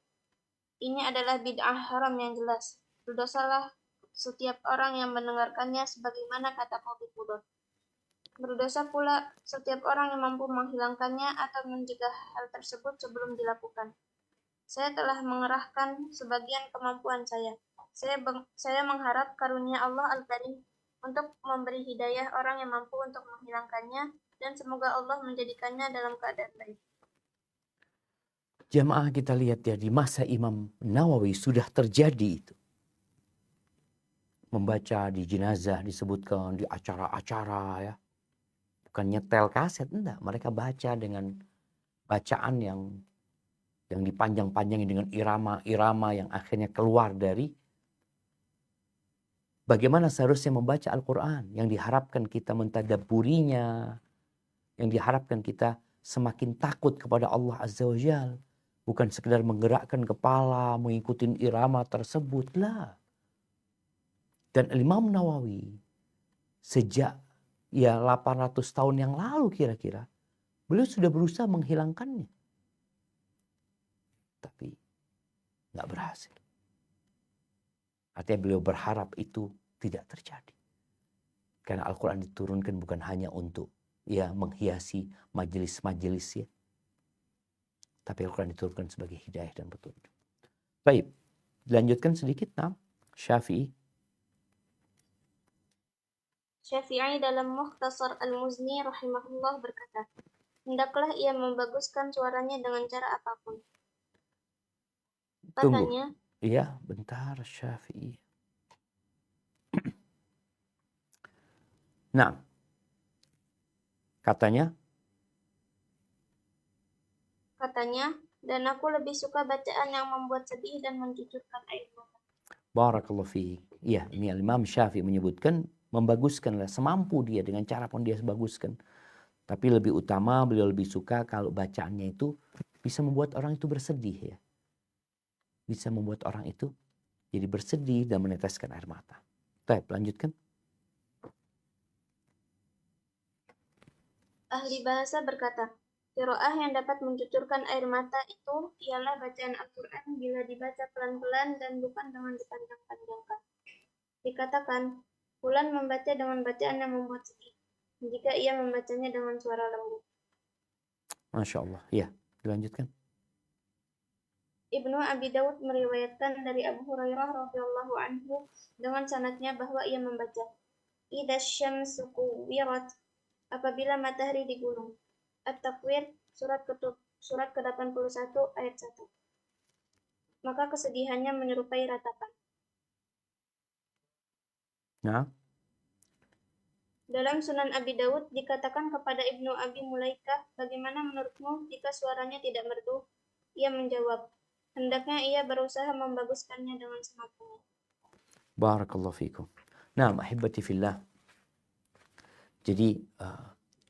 Ini adalah bid'ah haram yang jelas. Berdosalah setiap orang yang mendengarkannya sebagaimana kata Qadhi Qudaat. Berdosa pula setiap orang yang mampu menghilangkannya atau mencegah hal tersebut sebelum dilakukan. Saya telah mengerahkan sebagian kemampuan saya. Saya mengharap karunia Allah Al-Karim untuk memberi hidayah orang yang mampu untuk menghilangkannya dan semoga Allah menjadikannya dalam keadaan baik. Jamaah kita lihat ya di masa Imam Nawawi sudah terjadi itu. Membaca di jenazah disebutkan di acara-acara ya. Bukan nyetel kaset, enggak. Mereka baca dengan bacaan yang dipanjang-panjangin dengan irama-irama yang akhirnya keluar dari bagaimana seharusnya membaca Al-Quran. Yang diharapkan kita mentadabburinya. Yang diharapkan kita semakin takut kepada Allah Azza wa Jal. Bukan sekedar menggerakkan kepala, mengikuti irama tersebut lah. Dan Imam Nawawi sejak ya 800 tahun yang lalu kira-kira. Beliau sudah berusaha menghilangkannya. Tapi nggak berhasil. Artinya beliau berharap itu tidak terjadi. Karena Al-Quran diturunkan bukan hanya untuk ya menghiasi majelis-majelis ya. Tapi Al-Quran diturunkan sebagai hidayah dan petunjuk. Baik, dilanjutkan sedikit. Nah, Syafi'i dalam Mukhtasar Al-Muzni rahimahullah berkata, hendaklah ia membaguskan suaranya dengan cara apapun. tunggu. Katanya, Iya, bentar Syafi'i. Nah, katanya, dan aku lebih suka bacaan yang membuat sedih dan mencucurkan air mata. Barakallahu fiik. Iya, ini Imam Syafi'i menyebutkan membaguskanlah semampu dia dengan cara pun dia baguskan. Tapi lebih utama beliau lebih suka kalau bacaannya itu bisa membuat orang itu bersedih ya. Bisa membuat orang itu jadi bersedih dan meneteskan air mata. Baik, lanjutkan. Ahli bahasa berkata, qiraah yang dapat mencucurkan air mata itu ialah bacaan Al-Quran bila dibaca pelan-pelan dan bukan dengan dipanjang-panjangkan. Dikatakan, Fulan membaca dengan bacaan yang membuat sedih, jika ia membacanya dengan suara lembut. Masya Allah. Ya, dilanjutkan. Ibnu Abi Daud meriwayatkan dari Abu Hurairah radhiyallahu anhu dengan sanadnya bahwa ia membaca, Idza syamsu kuwirat, apabila matahari digulung. At-Takwir, surat ke-81 ayat 1. Maka kesedihannya menyerupai ratapan. Nah, Dalam Sunan Abi Dawud dikatakan kepada Ibnu Abi Mulaikah, bagaimana menurutmu jika suaranya tidak merdu? Ia menjawab, hendaknya ia berusaha membaguskannya dengan semampunya. barakallahu fikum. Nah, ahibati fillah. Jadi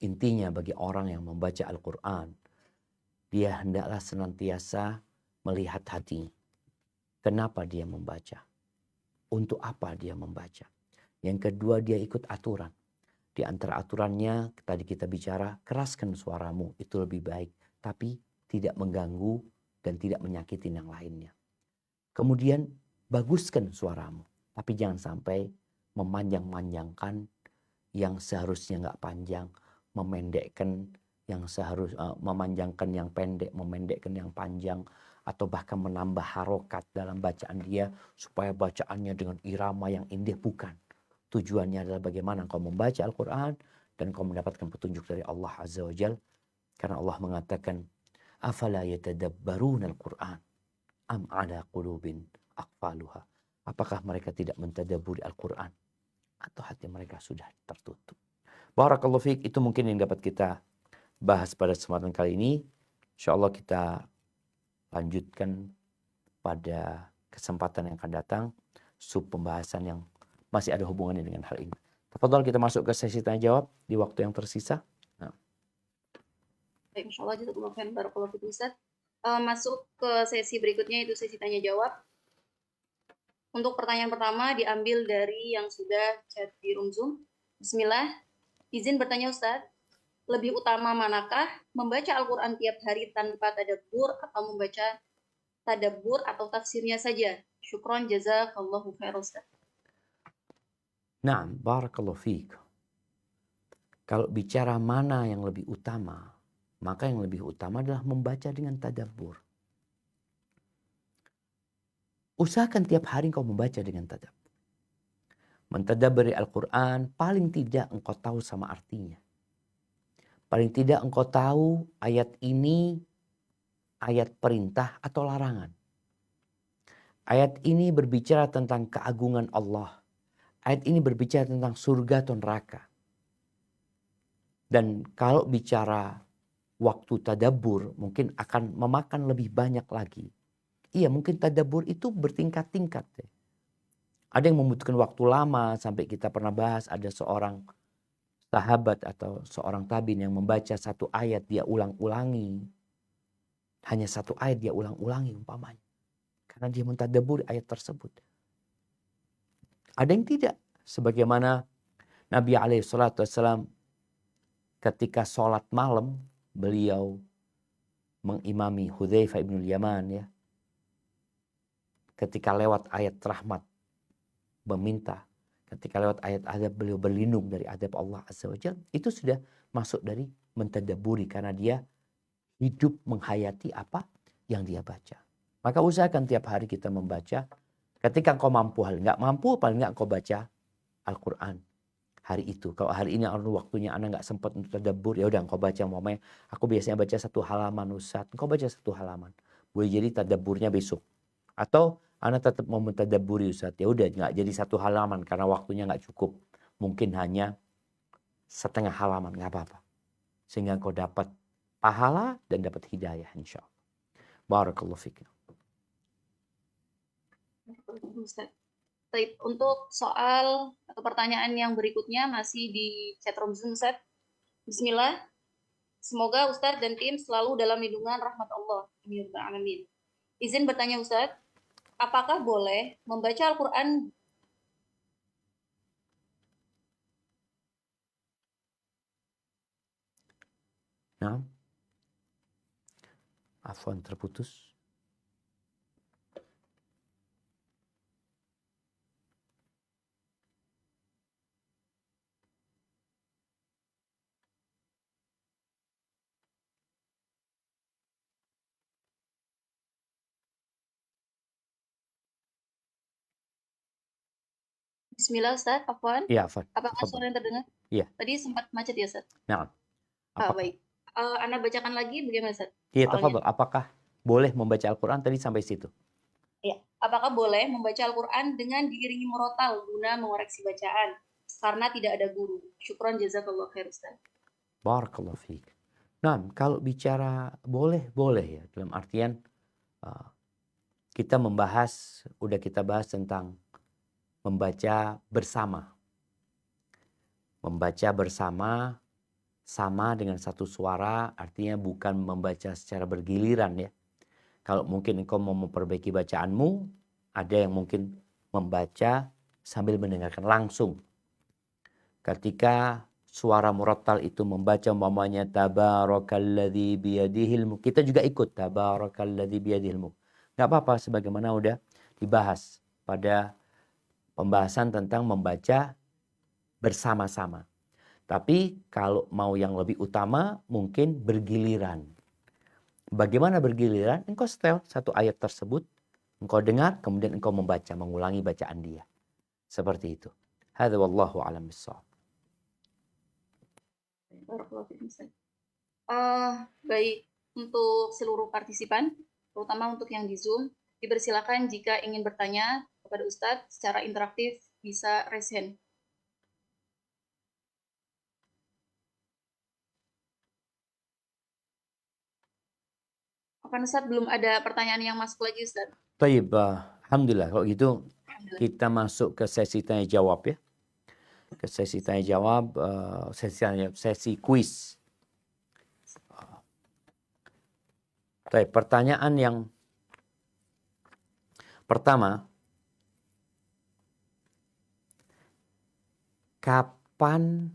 intinya bagi orang yang membaca Al-Quran, dia hendaklah senantiasa melihat hati. Kenapa dia membaca? Untuk apa dia membaca? Yang kedua, dia ikut aturan. Di antara aturannya, tadi kita bicara, keraskan suaramu, itu lebih baik. Tapi tidak mengganggu dan tidak menyakitin yang lainnya. Kemudian, baguskan suaramu. Tapi jangan sampai memanjang-manjangkan yang seharusnya nggak panjang, memendekkan yang memanjangkan yang pendek, memendekkan yang panjang, atau bahkan menambah harokat dalam bacaan dia supaya bacaannya dengan irama yang indah. Bukan. Tujuannya adalah bagaimana engkau membaca Al-Quran dan engkau mendapatkan petunjuk dari Allah Azza wa Jal. Karena Allah mengatakan, afala yatadabbaruna al-Quran am ala qulubin aqfaluha. Apakah mereka tidak mentadabburi Al-Quran atau hati mereka sudah tertutup? Barakallahu fiik, itu mungkin yang dapat kita bahas pada kesempatan kali ini. InsyaAllah kita lanjutkan pada kesempatan yang akan datang, sub pembahasan yang masih ada hubungannya dengan hal ini. Tafadhal, kita masuk ke sesi tanya jawab di waktu yang tersisa. Nah. Baik, insyaallah jazakumullah khairan barakallahu fikum Ustaz. Masuk ke sesi berikutnya, itu sesi tanya jawab. Untuk pertanyaan pertama diambil dari yang sudah chat di room Zoom. Bismillah. Izin bertanya Ustaz, lebih utama manakah membaca Al-Quran tiap hari tanpa tadabbur atau membaca tadabbur atau tafsirnya saja? Syukron jazakallahu khairan Ustaz. Nah, barakallahu fiik. Kalau bicara mana yang lebih utama, maka yang lebih utama adalah membaca dengan tadabbur. Usahakan tiap hari engkau membaca dengan tadabbur. Mentadabburi Al-Quran, paling tidak engkau tahu sama artinya. Paling tidak engkau tahu ayat ini ayat perintah atau larangan. Ayat ini berbicara tentang keagungan Allah. Ayat ini berbicara tentang surga atau neraka. Dan kalau bicara waktu tadabbur mungkin akan memakan lebih banyak lagi. Iya, mungkin tadabbur itu bertingkat-tingkat. Ada yang membutuhkan waktu lama, sampai kita pernah bahas ada seorang sahabat atau seorang tabi'in yang membaca satu ayat dia ulang-ulangi. Hanya satu ayat dia ulang-ulangi umpamanya. Karena dia mentadabbur ayat tersebut. Ada yang tidak. Sebagaimana Nabi SAW ketika sholat malam, beliau mengimami Hudzaifah ibn Yaman ya. Ketika lewat ayat rahmat, meminta. Ketika lewat ayat adab, beliau berlindung dari adab Allah Azza wa Jalla. Itu sudah masuk dari mentadabburi karena dia hidup menghayati apa yang dia baca. Maka usahakan tiap hari kita membaca. Ketika engkau mampu, hal nggak mampu, paling nggak engkau baca Al-Quran hari itu. Kalau hari ini waktunya anak nggak sempat untuk tadabbur, ya udah engkau baca. Umpamanya aku biasanya baca 1 halaman Ustaz, engkau baca 1 halaman. Boleh jadi tadabburnya besok. Atau anak tetap mau mentadabburi Ustaz, ya udah nggak jadi 1 halaman karena waktunya nggak cukup. Mungkin hanya setengah halaman, nggak apa-apa. Sehingga engkau dapat pahala dan dapat hidayah insya Allah. Barakallahu fikum. Untuk soal atau pertanyaan yang berikutnya masih di chat room Zoom set. Bismillah. Semoga Ustadz dan tim selalu dalam lindungan rahmat Allah. Amin. Izin bertanya Ustadz, apakah boleh membaca Al-Quran? Nah, afwan terputus. Bismillah Ustadz, afwan. Iya, afwan. Apakah Tafadhal. suara yang terdengar? Iya. Tadi sempat macet ya Ustadz? Nah, apakah? Baik. Anda bacakan lagi bagaimana Ustadz? Iya, Soalnya. tafadhal. Apakah boleh membaca Al-Quran tadi sampai situ? Ya. Apakah boleh membaca Al-Quran dengan diiringi murotal guna mengoreksi bacaan? Karena tidak ada guru. Syukron jazakallah khair Ustaz. Barakallahu fiik. Nah, kalau bicara boleh ya. Dalam artian kita kita bahas tentang membaca bersama. Membaca bersama sama dengan satu suara, artinya bukan membaca secara bergiliran ya. Kalau mungkin engkau mau memperbaiki bacaanmu, ada yang mungkin membaca sambil mendengarkan langsung. Ketika suara murattal itu membaca umpamanya tabarakalladzi biyadihil mulk, kita juga ikut tabarakalladzi biyadihil mulk. Enggak apa-apa, sebagaimana udah dibahas pada pembahasan tentang membaca bersama-sama. Tapi kalau mau yang lebih utama mungkin bergiliran. Bagaimana bergiliran? Engkau setel satu ayat tersebut, engkau dengar, kemudian engkau membaca, mengulangi bacaan dia. Seperti itu. Hadza wallahu a'lam bissawab. Baik, untuk seluruh partisipan, terutama untuk yang di Zoom, dipersilakan jika ingin bertanya kepada Ustadz secara interaktif bisa raise hand. Apakah Ustadz belum ada pertanyaan yang masuk lagi Ustadz? Baik, alhamdulillah. Kalau gitu kita masuk ke sesi tanya jawab ya. Ke sesi tanya jawab, sesi kuis. Baik, pertanyaan yang pertama, kapan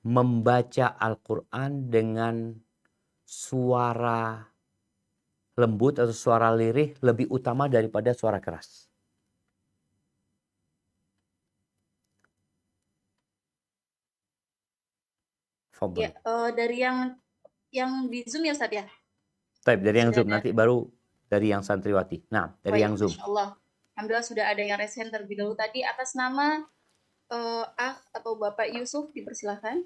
membaca Al-Quran dengan suara lembut atau suara lirih lebih utama daripada suara keras? Ya, dari yang di Zoom ya Ustadz ya? Baik, dari yang Sudah Zoom, ada. nanti baru dari yang santriwati. Nah, dari yang Zoom. Allah. Alhamdulillah sudah ada yang raise hand terlebih dahulu tadi atas nama atau Bapak Yusuf, dipersilahkan.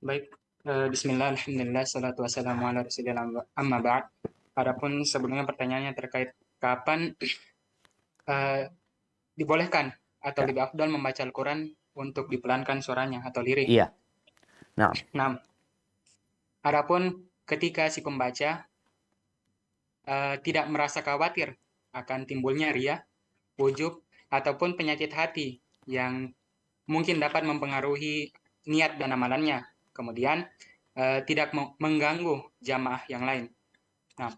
Baik, bismillah, alhamdulillah, salatu wassalamu ala rasulillah, amma ba'd. Adapun sebelumnya pertanyaannya terkait kapan dibolehkan atau lebih afdal membaca Al-Quran untuk dipelankan suaranya atau lirik. Iya. Nah, adapun ketika si pembaca tidak merasa khawatir akan timbulnya ria, ujub, ataupun penyakit hati yang mungkin dapat mempengaruhi niat dan amalannya, kemudian tidak mengganggu jamaah yang lain. Nah,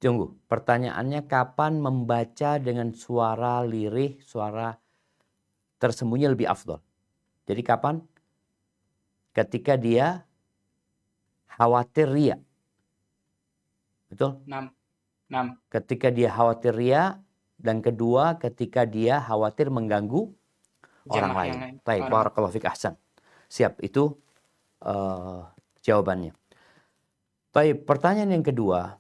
Tunggu, pertanyaannya kapan membaca dengan suara lirih, suara tersembunyi lebih afdol? Jadi kapan? Ketika dia khawatir ria. Betul? 6. Ketika dia khawatir ria, dan kedua ketika dia khawatir mengganggu orang lain. Baik, barakallahu fik, ahsan. Siap, itu jawabannya. Baik, pertanyaan yang kedua.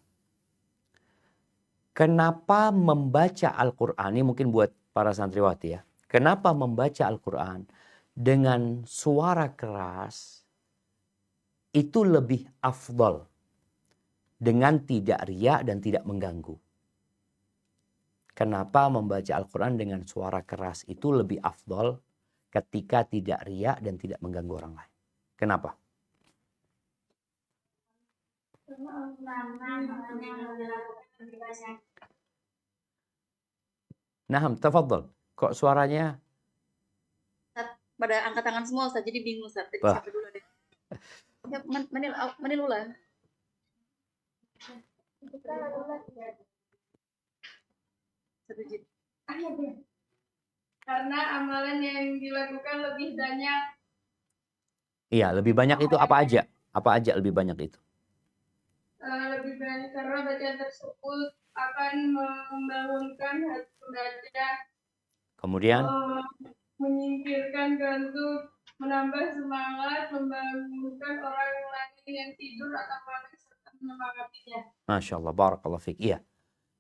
Kenapa membaca Al-Quran, ini mungkin buat para santriwati ya. Kenapa membaca Al-Quran dengan suara keras itu lebih afdol dengan tidak riya dan tidak mengganggu? Kenapa membaca Al-Quran dengan suara keras itu lebih afdol ketika tidak riya dan tidak mengganggu orang lain? Kenapa? Nah, tafadhol. Kok suaranya? pada angkat tangan semua Ustaz, jadi bingung Ustaz. Tadi Wah. siapa dulu deh? Ya, Manil ulah. Karena amalan yang dilakukan lebih banyak. Iya, lebih banyak itu apa aja? Apa aja lebih banyak itu? Lebih banyak karena bacaan tersebut akan membangunkan hati pembaca, Kemudian menyingkirkan kantuk, menambah semangat, membangunkan orang lain yang tidur atau malas serta menyemangatinya. Masya Allah, barakallahu fiik. Iya.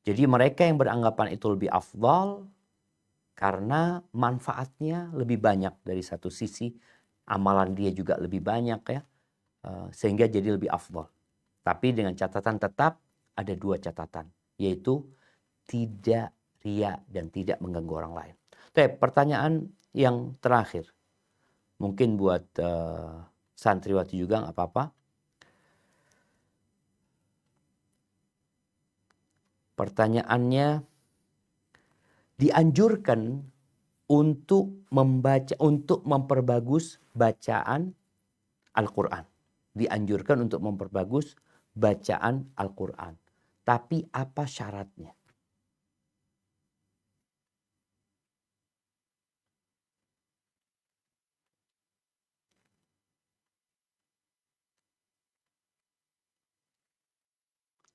Jadi mereka yang beranggapan itu lebih afdal karena manfaatnya lebih banyak dari satu sisi, amalan dia juga lebih banyak ya, sehingga jadi lebih afdal. Tapi dengan catatan tetap ada 2 catatan, yaitu tidak riya dan tidak mengganggu orang lain. Oke, pertanyaan yang terakhir, mungkin buat santriwati juga nggak apa-apa. Pertanyaannya, dianjurkan untuk memperbagus bacaan Al-Quran. Dianjurkan untuk memperbagus bacaan Al-Quran. Tapi apa syaratnya?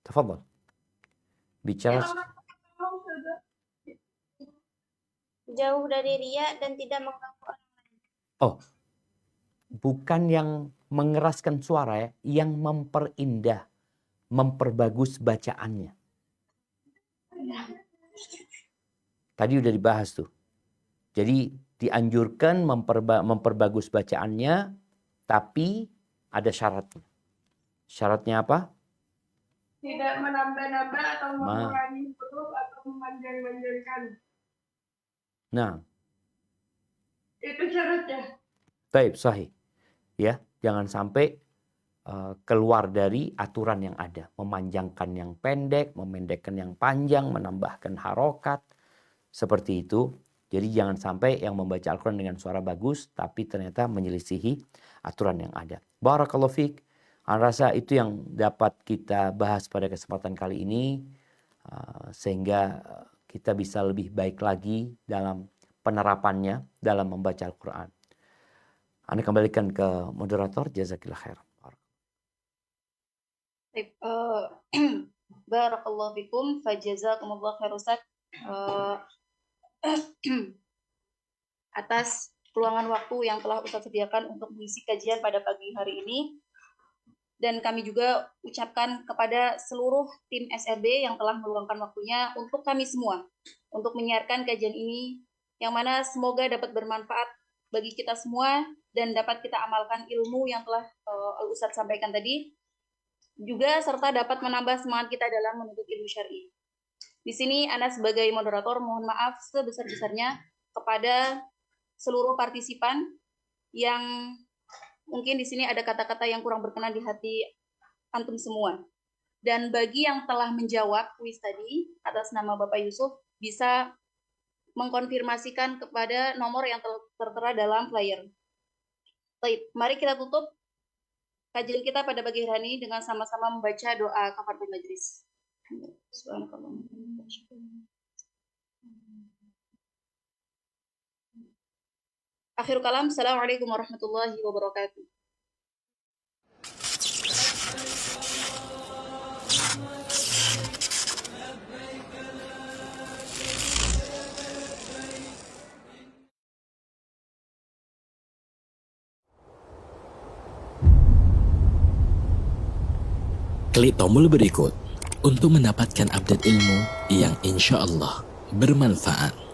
Tafadhal. Bicara. Jauh dari riya dan tidak mengganggu orang lain. Oh, bukan yang mengeraskan suara ya, yang memperindah, memperbagus bacaannya. Tadi udah dibahas tuh. Jadi dianjurkan memperbagus bacaannya, tapi ada syaratnya. Syaratnya apa? Tidak menambah-nambah atau mengurangi huruf atau memanjang-manjangkan. Nah, Itu syaratnya. baik, sahih. Ya, jangan sampai keluar dari aturan yang ada. Memanjangkan yang pendek, memendekkan yang panjang, menambahkan harokat. Seperti itu. Jadi jangan sampai yang membaca Al-Quran dengan suara bagus, tapi ternyata menyelisihi aturan yang ada. Barakallahu fiik. Saya rasa itu yang dapat kita bahas pada kesempatan kali ini. Sehingga kita bisa lebih baik lagi dalam penerapannya dalam membaca Al-Quran. Anda kembalikan ke moderator. Jazakillah khair. Barakallahu fikum, fajazakumullah khair Ustaz. Atas peluangan waktu yang telah Ustaz sediakan untuk mengisi kajian pada pagi hari ini. Dan kami juga ucapkan kepada seluruh tim SRB yang telah meluangkan waktunya untuk kami semua untuk menyiarkan kajian ini, yang mana semoga dapat bermanfaat bagi kita semua dan dapat kita amalkan ilmu yang telah Ustaz sampaikan tadi, juga serta dapat menambah semangat kita dalam menuntut ilmu syar'i. Di sini Ana sebagai moderator mohon maaf sebesar-besarnya kepada seluruh partisipan yang mungkin di sini ada kata-kata yang kurang berkenan di hati antum semua. Dan bagi yang telah menjawab kuis tadi atas nama Bapak Yusuf, bisa mengkonfirmasikan kepada nomor yang tertera dalam flyer. Baik, mari kita tutup kajian kita pada pagi hari ini dengan sama-sama membaca doa kafaratul majlis. Akhirul kalam, assalamualaikum warahmatullahi wabarakatuh. Klik tombol berikut untuk mendapatkan update ilmu yang insya Allah bermanfaat.